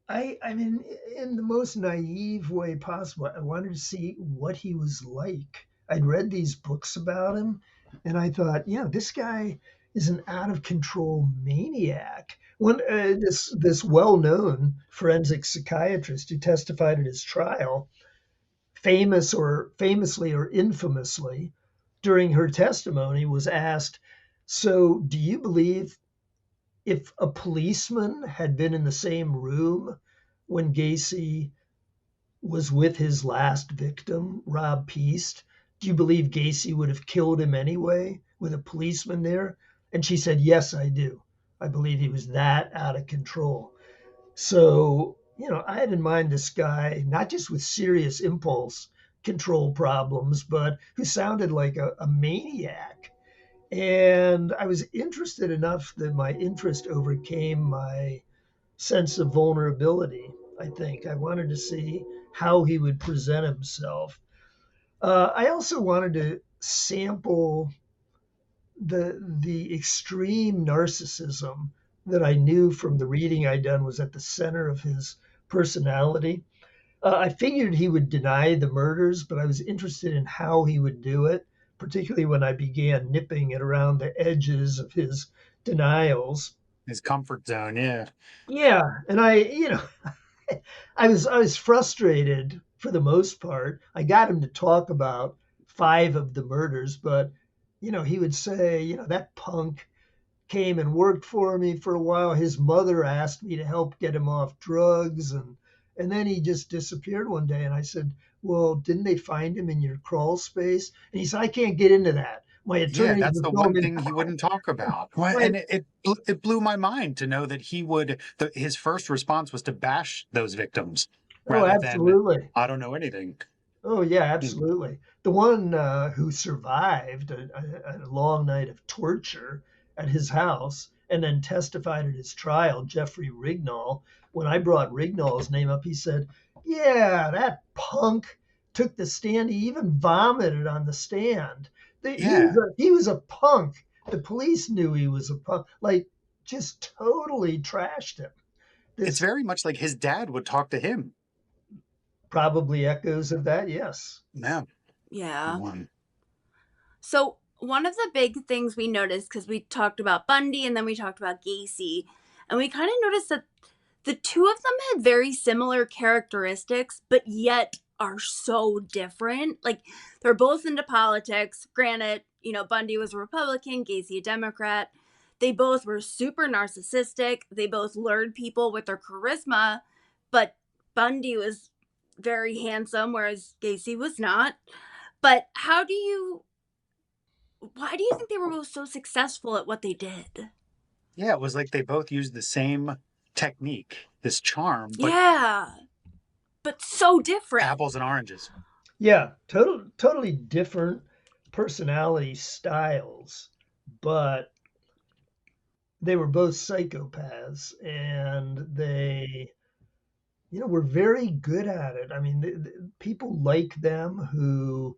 S3: I mean, in the most naive way possible, I wanted to see what he was like. I'd read these books about him, and I thought, yeah, this guy is an out of control maniac. One this well known forensic psychiatrist who testified at his trial, famously or infamously, during her testimony, was asked, "So, do you believe if a policeman had been in the same room when Gacy was with his last victim, Rob Peast, do you believe Gacy would have killed him anyway with a policeman there?" And she said, "Yes, I do. I believe he was that out of control." So, I had in mind this guy, not just with serious impulse control problems, but who sounded like a maniac. And I was interested enough that my interest overcame my sense of vulnerability, I think. I wanted to see how he would present himself. I also wanted to sample the extreme narcissism that I knew from the reading I'd done was at the center of his personality. I figured he would deny the murders, but I was interested in how he would do it, particularly when I began nipping at around the edges of his denials.
S1: His comfort zone. Yeah.
S3: Yeah, and I was frustrated for the most part. I got him to talk about 5 of the murders, but he would say, that punk came and worked for me for a while. His mother asked me to help get him off drugs, and then he just disappeared one day. And I said, "Well, didn't they find him in your crawl space?" And he said, "I can't get into that. My
S1: Yeah,
S3: attorneys
S1: that's
S3: have
S1: the
S3: told
S1: one
S3: me."
S1: thing he wouldn't talk about. Well,
S3: My,
S1: and it blew my mind to know that his first response was to bash those victims
S3: oh,
S1: rather than,
S3: absolutely.
S1: I don't know anything.
S3: Oh, yeah,
S1: Mm.
S3: absolutely. The one who survived a long night of torture at his house and then testified at his trial, Jeffrey Rignall. When I brought Rignall's name up, he said, "Yeah, that punk took the stand. He even vomited on the stand.
S1: Yeah,
S3: He was a punk. The police knew he was a punk. Like, just totally trashed him."
S1: it's
S3: This
S1: very much like his dad would talk to him.
S3: probably echoes of that, yes.
S1: Yeah.
S2: Yeah.
S1: One.
S2: So, one of the big things we noticed, because we talked about Bundy and then we talked about Gacy, and we kind of noticed that the two of them had very similar characteristics, but yet are so different. Like, they're both into politics. Granted, Bundy was a Republican, Gacy a Democrat. They both were super narcissistic. They both lured people with their charisma, but Bundy was very handsome, whereas Gacy was not. But why do you think they were both so successful at what they did?
S1: Yeah, it was like they both used the same technique, this charm, but
S2: Yeah, but so different.
S1: apples and oranges.
S3: Yeah, totally different personality styles, but they were both psychopaths, and they, were very good at it. I mean, people like them who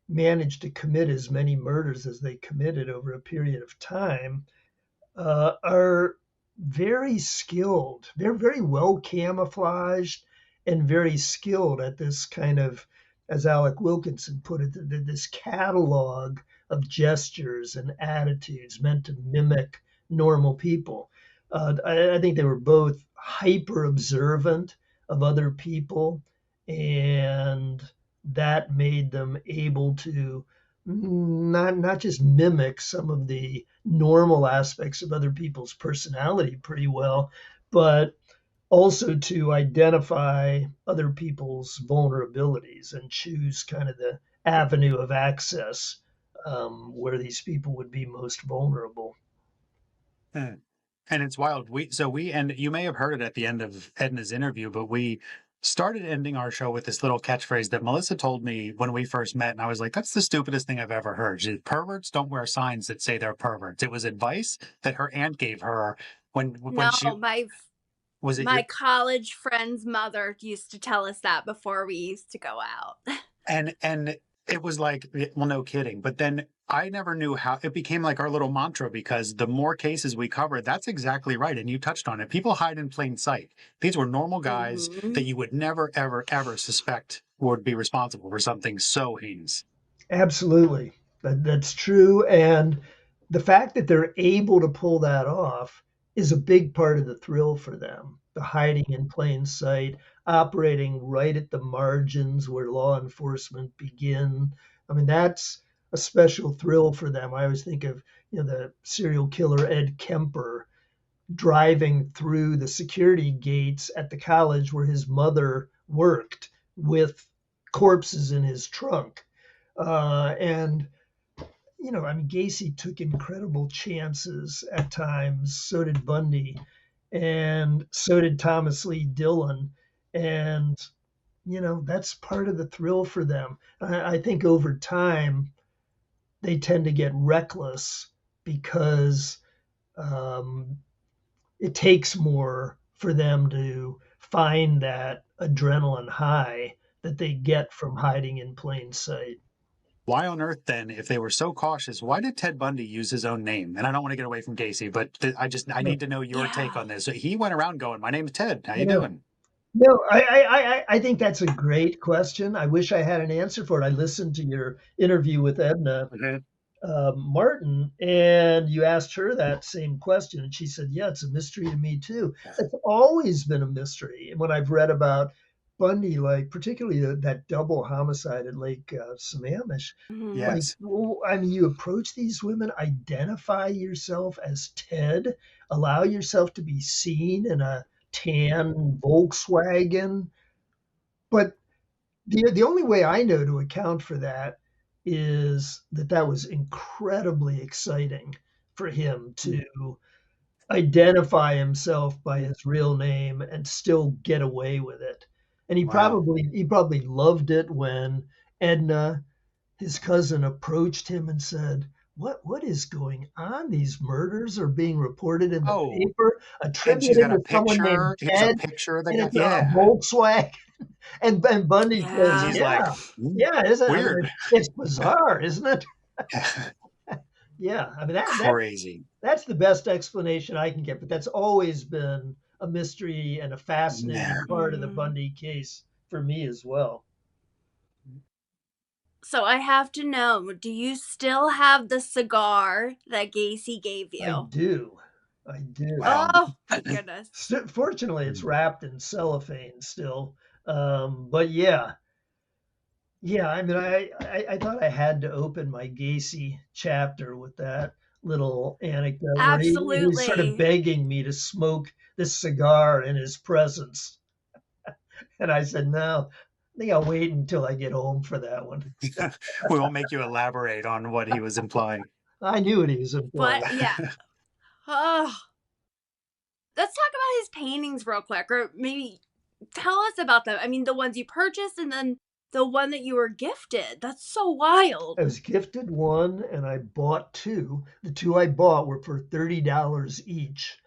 S3: managed to commit as many murders as they committed over a period of time are very skilled. They're very well camouflaged and very skilled at this kind of, as Alec Wilkinson put it, this catalog of gestures and attitudes meant to mimic normal people. I think they were both hyper observant of other people, and that made them able to not just mimic some of the normal aspects of other people's personality pretty well, but also to identify other people's vulnerabilities and choose kind of the avenue of access where these people would be most vulnerable.
S1: Hmm. And it's wild. And you may have heard it at the end of Edna's interview, but we started ending our show with this little catchphrase that Melissa told me when we first met. And I was like, that's the stupidest thing I've ever heard. She said, perverts don't wear signs that say they're perverts. It was advice that her aunt gave her when
S2: No,
S1: she was it your
S2: my college friend's mother used to tell us that before we used to go out.
S1: and it was like, well, no kidding. But then I never knew how it became like our little mantra, because the more cases we cover, that's exactly right. And you touched on it. People hide in plain sight. These were normal guys that you would never, ever, ever suspect would be responsible for something so heinous.
S3: Absolutely. That's true. And the fact that they're able to pull that off is a big part of the thrill for them. The hiding in plain sight, operating right at the margins where law enforcement begin. I mean, that's a special thrill for them. I always think of, the serial killer Ed Kemper driving through the security gates at the college where his mother worked with corpses in his trunk. And I mean, Gacy took incredible chances at times. So did Bundy, and so did Thomas Lee Dillon. And that's part of the thrill for them. I think over time they tend to get reckless because it takes more for them to find that adrenaline high that they get from hiding in plain sight.
S1: Why on earth, then, if they were so cautious, why did Ted Bundy use his own name? And I don't want to get away from Gacy, but I need to know your take on this. So he went around going, "My name's Ted. How you doing?"
S3: No, I think that's a great question. I wish I had an answer for it. I listened to your interview with Edna Martin, and you asked her that same question, and she said, "Yeah, it's a mystery to me too." It's always been a mystery. And when I've read about Bundy, like particularly that double homicide at Lake Sammamish, like,
S1: Yes.
S3: I mean, you approach these women, identify yourself as Ted, allow yourself to be seen in a tan Volkswagen. But the only way I know to account for that is that was incredibly exciting for him to identify himself by his real name and still get away with it. And he
S1: Wow.
S3: probably loved it when Edna, his cousin, approached him and said, what is going on? These murders are being reported in the
S1: Oh,
S3: paper,
S1: and she's
S3: attributed
S1: got a
S3: to someone named
S1: picture. Here's a
S3: Ted,
S1: picture of the
S3: and
S1: guy.
S3: it's a
S1: Yeah.
S3: Volkswagen. And Bundy
S1: And
S3: says,
S2: Yeah.
S1: he's like,
S3: yeah, yeah, isn't it? I
S1: weird.
S3: mean, it's bizarre, isn't it? Yeah, I mean
S1: Crazy.
S3: that's the best explanation I can get, but that's always been a mystery and a
S1: Yeah.
S3: fascinating part of the Bundy case for me as well.
S2: So I have to know, do you still have the cigar that Gacy gave you?
S3: I do.
S1: Wow.
S2: Oh, my goodness.
S3: Fortunately, it's wrapped in cellophane still. But yeah. I mean, I thought I had to open my Gacy chapter with that little anecdote where he was sort of
S2: Absolutely.
S3: begging me to smoke this cigar in his presence. And I said, no, I think I'll wait until I get home for that one.
S1: We won't make you elaborate on what he was implying.
S3: I knew what he was implying.
S2: But yeah. Oh. Let's talk about his paintings real quick, or maybe tell us about them. I mean, the ones you purchased and then the one that you were gifted. That's so wild.
S3: I was gifted one and I bought two. The two I bought were for $30 each.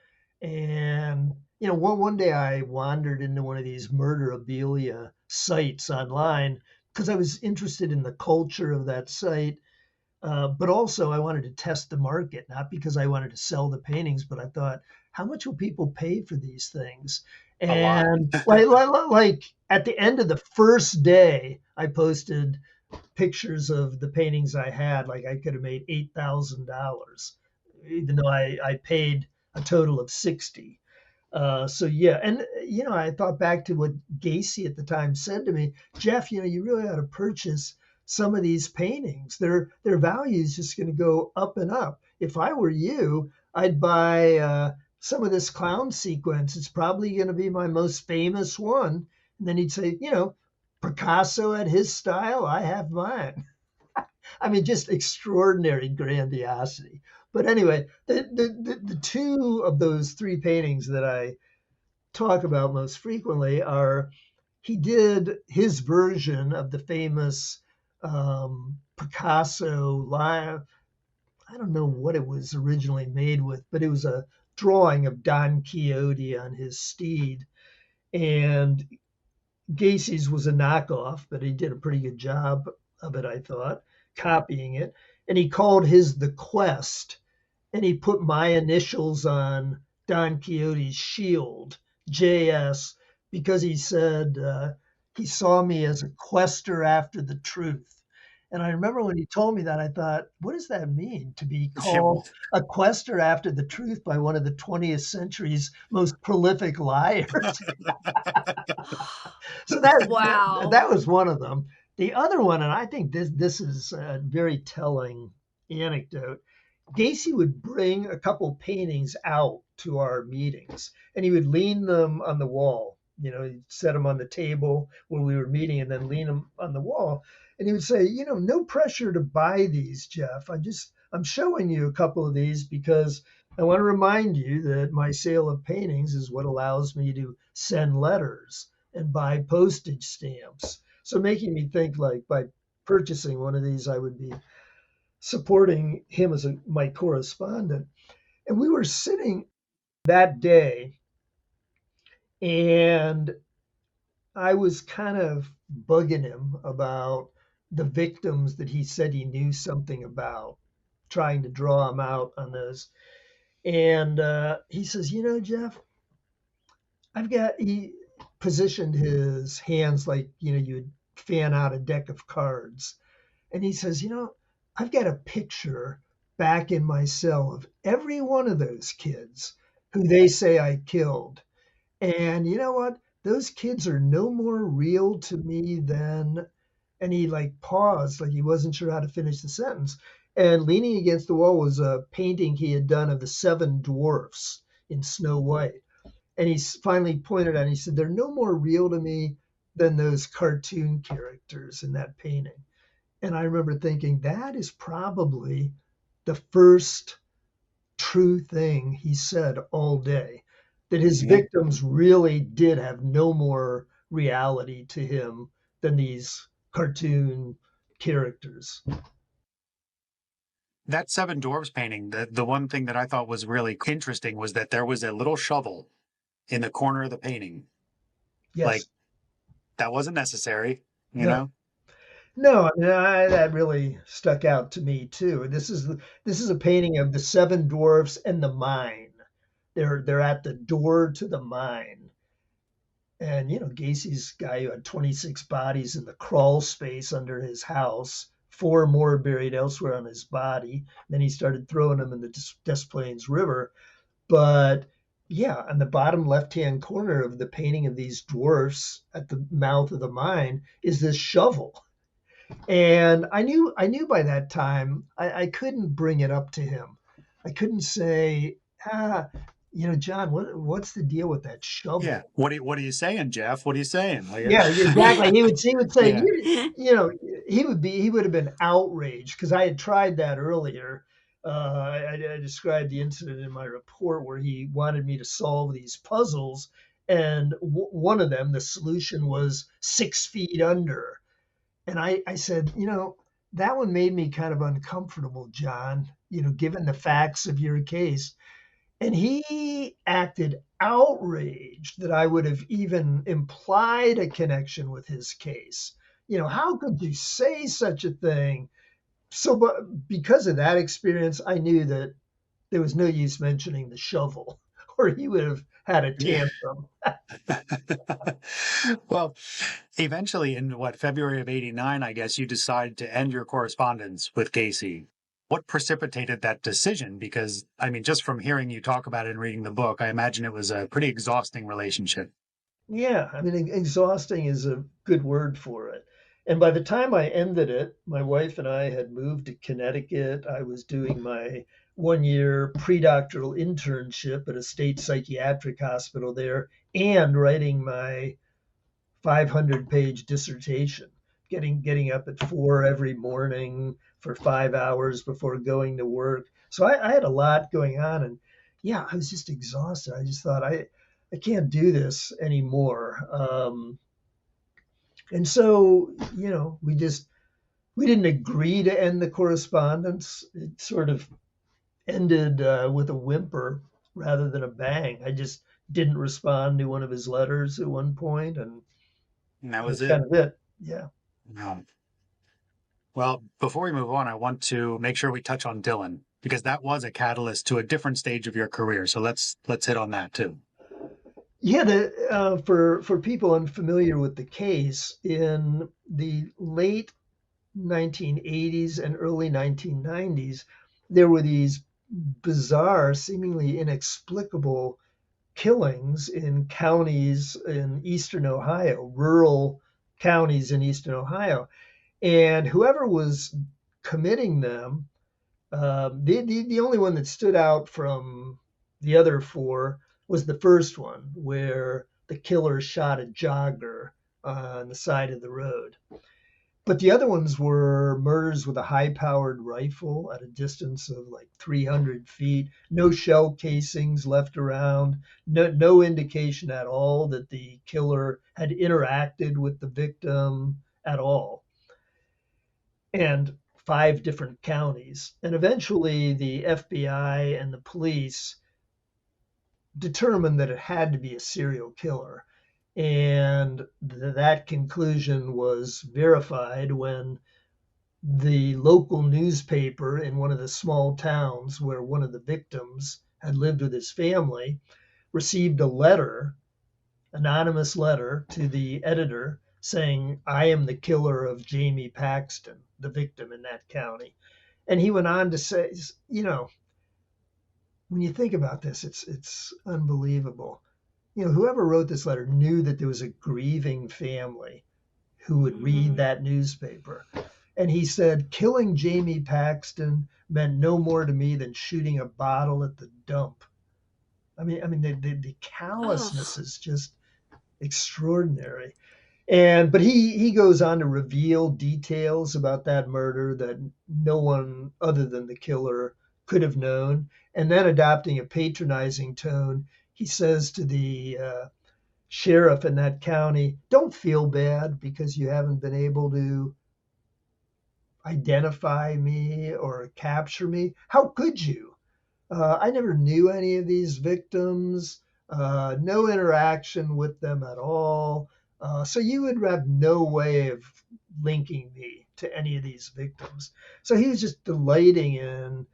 S3: And one day I wandered into one of these murderabilia sites online because I was interested in the culture of that site. But also I wanted to test the market, not because I wanted to sell the paintings, but I thought, how much will people pay for these things?
S1: A lot.
S3: And like at the end of the first day, I posted pictures of the paintings I had. Like I could have made $8,000, even though I paid a total of 60. So yeah, and I thought back to what Gacy at the time said to me, Jeff, you really ought to purchase some of these paintings. Their value is just going to go up and up. If I were you, I'd buy some of this clown sequence. It's probably going to be my most famous one. And then he'd say, Picasso had his style, I have mine. I mean, just extraordinary grandiosity. But anyway, the two of those three paintings that I talk about most frequently are, he did his version of the famous Picasso line. I don't know what it was originally made with, but it was a drawing of Don Quixote on his steed. And Gacy's was a knockoff, but he did a pretty good job of it, I thought, copying it. And he called his The Quest, and he put my initials on Don Quixote's shield, JS, because he said he saw me as a quester after the truth. And I remember when he told me that, I thought, what does that mean, to be called a quester after the truth by one of the 20th century's most prolific liars? So that was one of them. The other one, and I think this is a very telling anecdote, Gacy would bring a couple paintings out to our meetings, and he would lean them on the wall. He'd set them on the table where we were meeting and then lean them on the wall. And he would say, no pressure to buy these, Jeff. I'm showing you a couple of these because I want to remind you that my sale of paintings is what allows me to send letters and buy postage stamps. So making me think like by purchasing one of these, I would be supporting him as my correspondent. And we were sitting that day, and I was kind of bugging him about the victims that he said he knew something about, trying to draw him out on those. And he says, Jeff, he positioned his hands like, you'd fan out a deck of cards. And he says, I've got a picture back in my cell of every one of those kids who they say I killed. And you know what? Those kids are no more real to me than, and he paused, like he wasn't sure how to finish the sentence. And leaning against the wall was a painting he had done of the 7 dwarfs in Snow White. And he finally pointed out, and he said, they're no more real to me than those cartoon characters in that painting. And I remember thinking, that is probably the first true thing he said all day, that his victims really did have no more reality to him than these cartoon characters.
S1: That 7 Dwarfs painting, the one thing that I thought was really interesting was that there was a little shovel in the corner of the painting.
S3: Yes.
S1: That wasn't necessary, you
S3: No.
S1: know?
S3: No, that really stuck out to me too. This is a painting of the 7 dwarfs and the mine. They're at the door to the mine. And Gacy's guy who had 26 bodies in the crawl space under his house, 4 more buried elsewhere on his body. Then he started throwing them in the Des Plaines River. But yeah, on the bottom left-hand corner of the painting of these dwarfs at the mouth of the mine is this shovel. And I knew by that time I couldn't bring it up to him. I couldn't say, John, what's the deal with that shovel?
S1: Yeah. What are you saying, Jeff? What are you saying?
S3: Yeah, exactly. He would say,
S1: Yeah.
S3: he would have been outraged because I had tried that earlier. I described the incident in my report where he wanted me to solve these puzzles, and one of them, the solution was 6 feet under. And I said, that one made me kind of uncomfortable, John, given the facts of your case. And he acted outraged that I would have even implied a connection with his case. How could you say such a thing? So, but because of that experience, I knew that there was no use mentioning the shovel, or he would have had a tantrum.
S1: Well, eventually in February of 89, I guess you decided to end your correspondence with Gacy. What precipitated that decision? Because, just from hearing you talk about it and reading the book, I imagine it was a pretty exhausting relationship.
S3: Yeah, exhausting is a good word for it. And by the time I ended it, my wife and I had moved to Connecticut. I was doing my 1-year pre-doctoral internship at a state psychiatric hospital there and writing my 500-page dissertation, getting up at 4 every morning for 5 hours before going to work. So I had a lot going on, and yeah, I was just exhausted. I just thought I can't do this anymore. And so, we didn't agree to end the correspondence. It sort of ended with a whimper rather than a bang. I just didn't respond to one of his letters at one point, and
S1: that was
S3: that's
S1: it.
S3: kind of it. Yeah.
S1: Well, before we move on, I want to make sure we touch on Dylan, because that was a catalyst to a different stage of your career. So let's hit on that too.
S3: Yeah, for people unfamiliar with the case, in the late 1980s and early 1990s, there were these bizarre, seemingly inexplicable killings in counties in eastern Ohio, rural counties in eastern Ohio. And whoever was committing them, the only one that stood out from the other four was the first one, where the killer shot a jogger on the side of the road. But the other ones were murders with a high-powered rifle at a distance of like 300 feet, no shell casings left around, no indication at all that the killer had interacted with the victim at all, and 5 different counties. And eventually the FBI and the police determined that it had to be a serial killer. And that conclusion was verified when the local newspaper in one of the small towns where one of the victims had lived with his family received a letter, anonymous letter to the editor saying, "I am the killer of Jamie Paxton, the victim in that county." And he went on to say, when you think about this, it's unbelievable. Whoever wrote this letter knew that there was a grieving family who would read that newspaper. And he said, "Killing Jamie Paxton meant no more to me than shooting a bottle at the dump." I mean, the callousness is just extraordinary. But he goes on to reveal details about that murder that no one other than the killer could have known. And then, adopting a patronizing tone, he says to the sheriff in that county, "Don't feel bad because you haven't been able to identify me or capture me. How could you? I never knew any of these victims, no interaction with them at all. So you would have no way of linking me to any of these victims." So he was just delighting in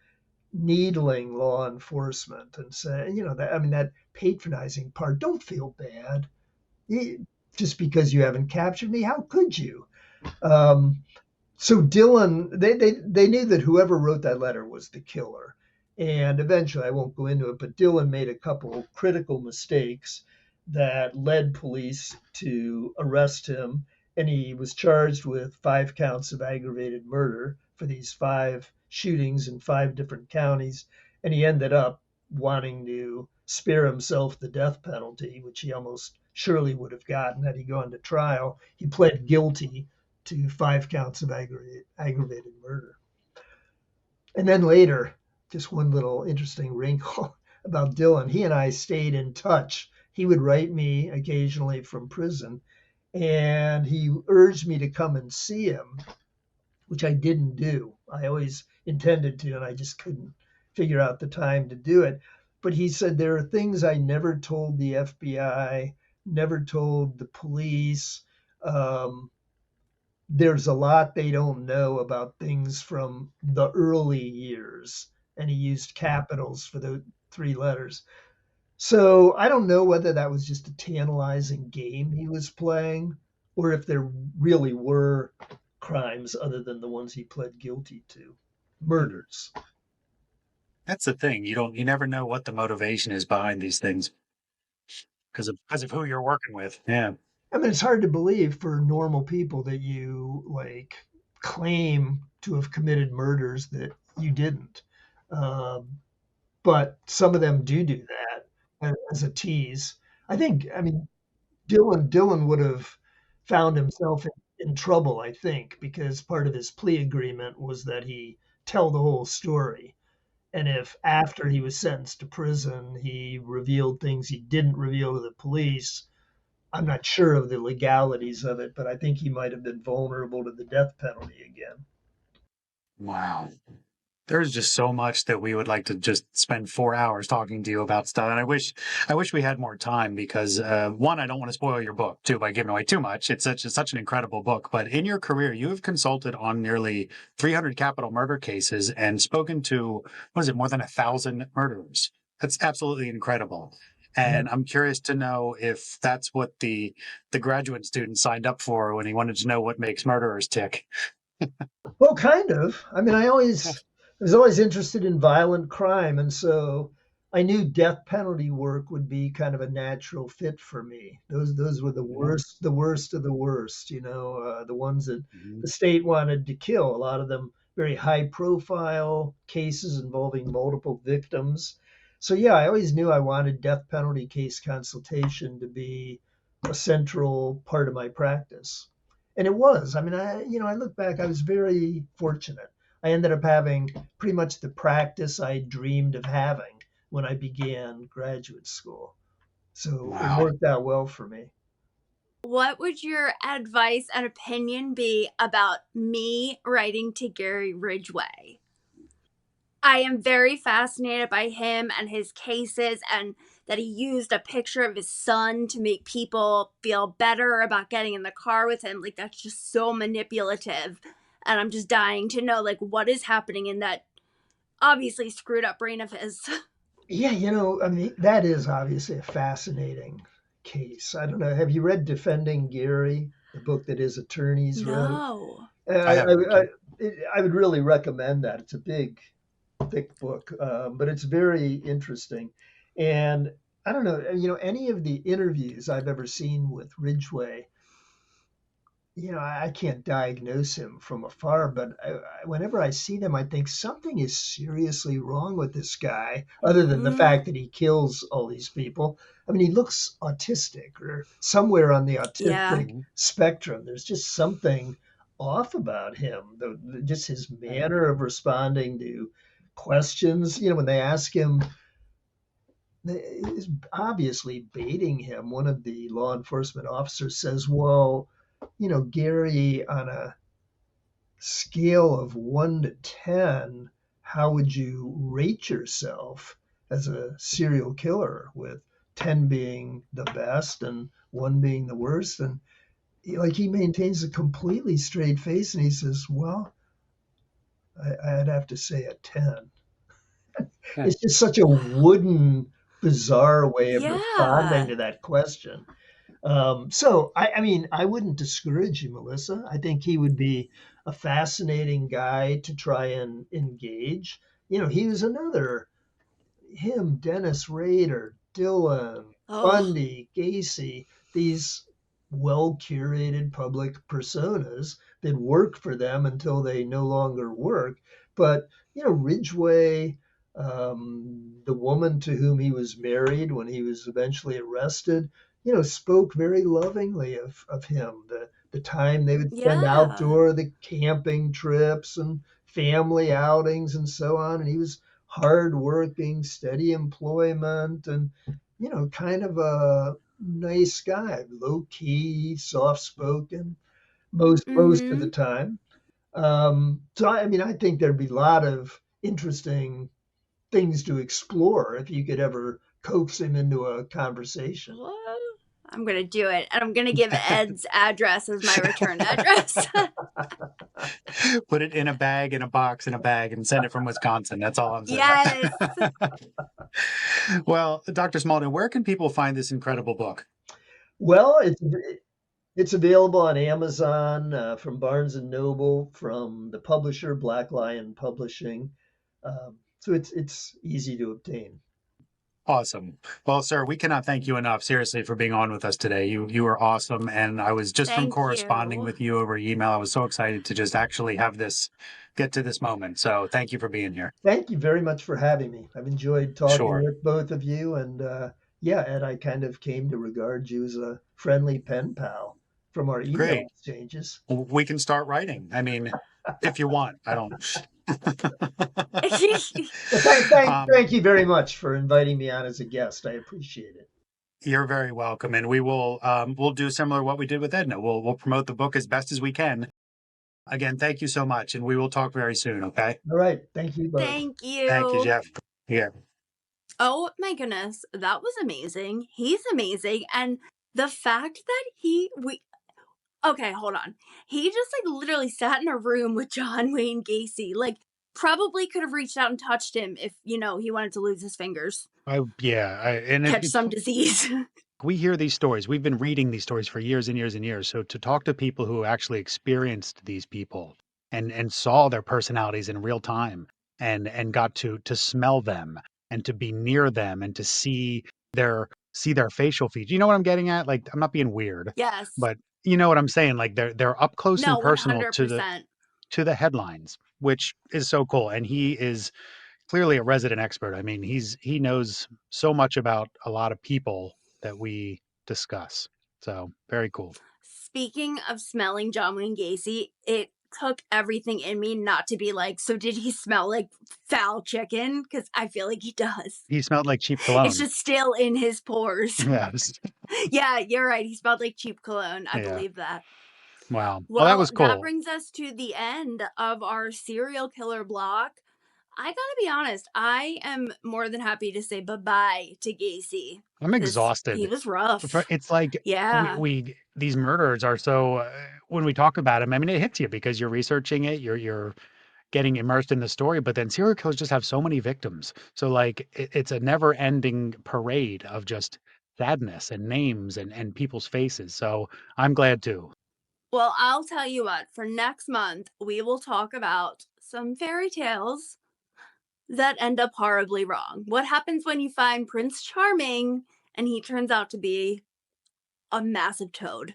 S3: needling law enforcement and saying, that patronizing part, "Don't feel bad just because you haven't captured me. How could you?" So Dylan, they knew that whoever wrote that letter was the killer. And eventually, I won't go into it, but Dylan made a couple critical mistakes that led police to arrest him. And he was charged with 5 counts of aggravated murder for these 5 shootings in 5 different counties. And he ended up wanting to spare himself the death penalty, which he almost surely would have gotten had he gone to trial. He pled guilty to 5 counts of aggravated murder. And then later, just one little interesting wrinkle about Dylan, he and I stayed in touch. He would write me occasionally from prison, and he urged me to come and see him, which I didn't do. I always intended to, and I just couldn't figure out the time to do it. But he said, "There are things I never told the FBI, never told the police. There's a lot they don't know about things from the early years." And he used capitals for the 3 letters. So I don't know whether that was just a tantalizing game he was playing, or if there really were crimes other than the ones he pled guilty to, murders.
S1: That's the thing. You never know what the motivation is behind these things because of who you're working with. Yeah.
S3: I mean, it's hard to believe for normal people that you claim to have committed murders that you didn't. Um, but some of them do that as a tease. I mean, Dylan would have found himself in trouble, I think, because part of his plea agreement was that he tell the whole story. And if after he was sentenced to prison, he revealed things he didn't reveal to the police, I'm not sure of the legalities of it, but I think he might have been vulnerable to the death penalty again.
S1: Wow. There's just so much that we would like to just spend 4 hours talking to you about stuff. And I wish we had more time because one, I don't want to spoil your book too by giving away too much. It's such an incredible book. But in your career, you have consulted on nearly 300 capital murder cases and spoken to, what is it, more than 1,000 murderers. That's absolutely incredible. And I'm curious to know if that's what the graduate student signed up for when he wanted to know what makes murderers tick.
S3: Well, kind of. I mean, I was always interested in violent crime, and so I knew death penalty work would be kind of a natural fit for me. Those were the worst of the worst. The ones that
S1: Mhm.
S3: the state wanted to kill. A lot of them very high profile cases involving multiple victims. So yeah, I always knew I wanted death penalty case consultation to be a central part of my practice. And it was. I mean, I look back, I was very fortunate. I ended up having pretty much the practice I dreamed of having when I began graduate school. So it
S1: Wow.
S3: worked out well for me.
S2: What would your advice and opinion be about me writing to Gary Ridgway? I am very fascinated by him and his cases, and that he used a picture of his son to make people feel better about getting in the car with him. Like, that's just so manipulative. And I'm just dying to know, like, what is happening in that obviously screwed up brain of his.
S3: Yeah, I mean, that is obviously a fascinating case. I don't know. Have you read Defending Gary, the book that his attorneys wrote?
S2: No.
S1: I
S3: I,
S1: haven't
S3: I, I,
S1: read
S3: I would really recommend that. It's a big, thick book, but it's very interesting. And I don't know, any of the interviews I've ever seen with Ridgway, I can't diagnose him from afar, but whenever I see them, I think something is seriously wrong with this guy, other than the
S2: Mm-hmm.
S3: fact that he kills all these people. I mean, he looks autistic or somewhere on the
S2: Yeah.
S3: autistic spectrum. There's just something off about him, just his manner of responding to questions. When they ask him, is obviously baiting him. One of the law enforcement officers says, well, Gary, on a scale of 1 to 10, how would you rate yourself as a serial killer, with 10 being the best and 1 being the worst? And he maintains a completely straight face and he says, well, I'd have to say a 10.
S1: it.
S3: It's just such a wooden, bizarre way of responding
S2: Yeah.
S3: to that question. So I mean, I wouldn't discourage you, Melissa. I think he would be a fascinating guy to try and engage. He was Dennis Rader, Dylan,
S2: Oh,
S3: Bundy, Gacy, these well curated public personas that work for them until they no longer work. But, Ridgway, the woman to whom he was married when he was eventually arrested, spoke very lovingly of him. The time they would spend
S2: yeah.
S3: outdoor, the camping trips and family outings and so on. And he was hardworking, steady employment, and kind of a nice guy, low key, soft spoken most of the
S2: Mm-hmm.
S3: time. So I mean, I think there'd be a lot of interesting things to explore if you could ever coax him into a conversation.
S2: What? I'm gonna do it, and I'm gonna give Ed's address as my return address.
S1: Put it in a bag, in a box, in a bag, and send it from Wisconsin. That's all I'm saying.
S2: Yes.
S1: Well, Dr. Smalldon, where can people find this incredible book?
S3: Well, it's available on Amazon, from Barnes and Noble, from the publisher Black Lion Publishing. So it's easy to obtain.
S1: Awesome. Well, sir, we cannot thank you enough, seriously, for being on with us today. You were awesome. And I was just from
S2: Thank
S1: corresponding
S2: you.
S1: with you over email. I was so excited to just actually have this get to this moment. So thank you for being here.
S3: Thank you very much for having me. I've enjoyed talking
S1: Sure.
S3: with both of you. And yeah, Ed, I kind of came to regard you as a friendly pen pal from our email
S1: Great.
S3: exchanges.
S1: We can start writing. I mean, if you want, I don't.
S3: Well,
S1: um,
S3: thank you very much for inviting me on as a guest. I appreciate it.
S1: you're very welcome. And we'll do similar what we did with Edna. We'll promote the book as best as we can. Again, thank you so much. And we will talk very soon. Okay.
S3: All right. Thank you both.
S2: Thank
S1: Thank you,
S2: you.
S1: Jeff. Yeah.
S2: Oh my goodness, that was amazing. He's amazing. And the fact that okay, hold on. He just like literally sat in a room with John Wayne Gacy. Like, probably could have reached out and touched him if, he wanted to lose his fingers,
S1: And
S2: catch
S1: it's
S2: some disease.
S1: we hear these stories. We've been reading these stories for years and years and years. So to talk to people who actually experienced these people and saw their personalities in real time and got to smell them and to be near them and to see their facial features. You know what I'm getting at? Like, I'm not being weird,
S2: Yes.
S1: but you know what I'm saying? Like, they're up close and
S2: No,
S1: personal to the
S2: 100%.
S1: to the headlines, which is so cool. And he is clearly a resident expert. I mean, he knows so much about a lot of people that we discuss. So very cool.
S2: Speaking of smelling John Wayne Gacy, it took everything in me not to be like, so did he smell like foul chicken? Because I feel like he does.
S1: He smelled like cheap
S2: It's
S1: cologne.
S2: just still in his pores.
S1: Yes.
S2: Yeah, you're right. He smelled like cheap cologne. I
S1: Yeah.
S2: believe that.
S1: Wow. Well, that
S2: Well,
S1: was
S2: that
S1: cool.
S2: brings us to the end of our serial killer block. I gotta be honest, I am more than happy to say bye-bye to Gacy
S1: I'm
S2: because he
S1: exhausted.
S2: was rough.
S1: It's like
S2: Yeah.
S1: we these murderers are so when we talk about them, I mean, it hits you because you're researching it, you're getting immersed in the story, but then serial killers just have so many victims. So like it's a never ending parade of just sadness and names and people's faces. So I'm glad too.
S2: Well, I'll tell you what, for next month, we will talk about some fairy tales that end up horribly wrong. What happens when you find Prince Charming and he turns out to be a massive toad?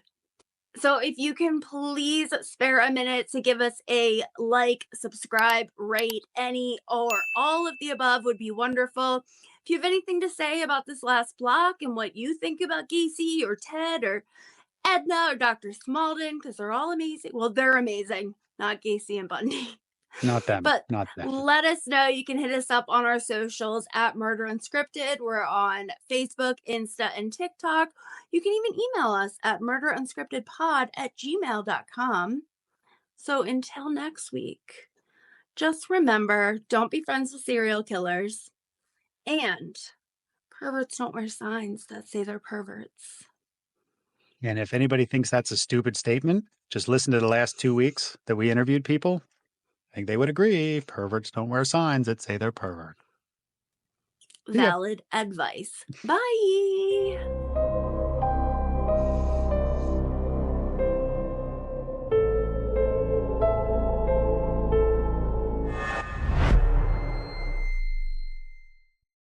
S2: So if you can please spare a minute to give us a like, subscribe, rate, any or all of the above would be wonderful. If you have anything to say about this last block and what you think about Gacy or Ted or Edna or Dr. Smalldon, because they're all amazing. Well, they're amazing, not Gacy and Bundy.
S1: Not them.
S2: But
S1: Not them.
S2: let us know. You can hit us up on our socials at Murder Unscripted. We're on Facebook, Insta, and TikTok. You can even email us at murderunscriptedpod@gmail.com. So until next week, just remember, don't be friends with serial killers. And perverts don't wear signs that say they're perverts.
S1: And if anybody thinks that's a stupid statement, just listen to the last 2 weeks that we interviewed people. I think they would agree. Perverts don't wear signs that say they're pervert.
S2: Valid advice. Bye.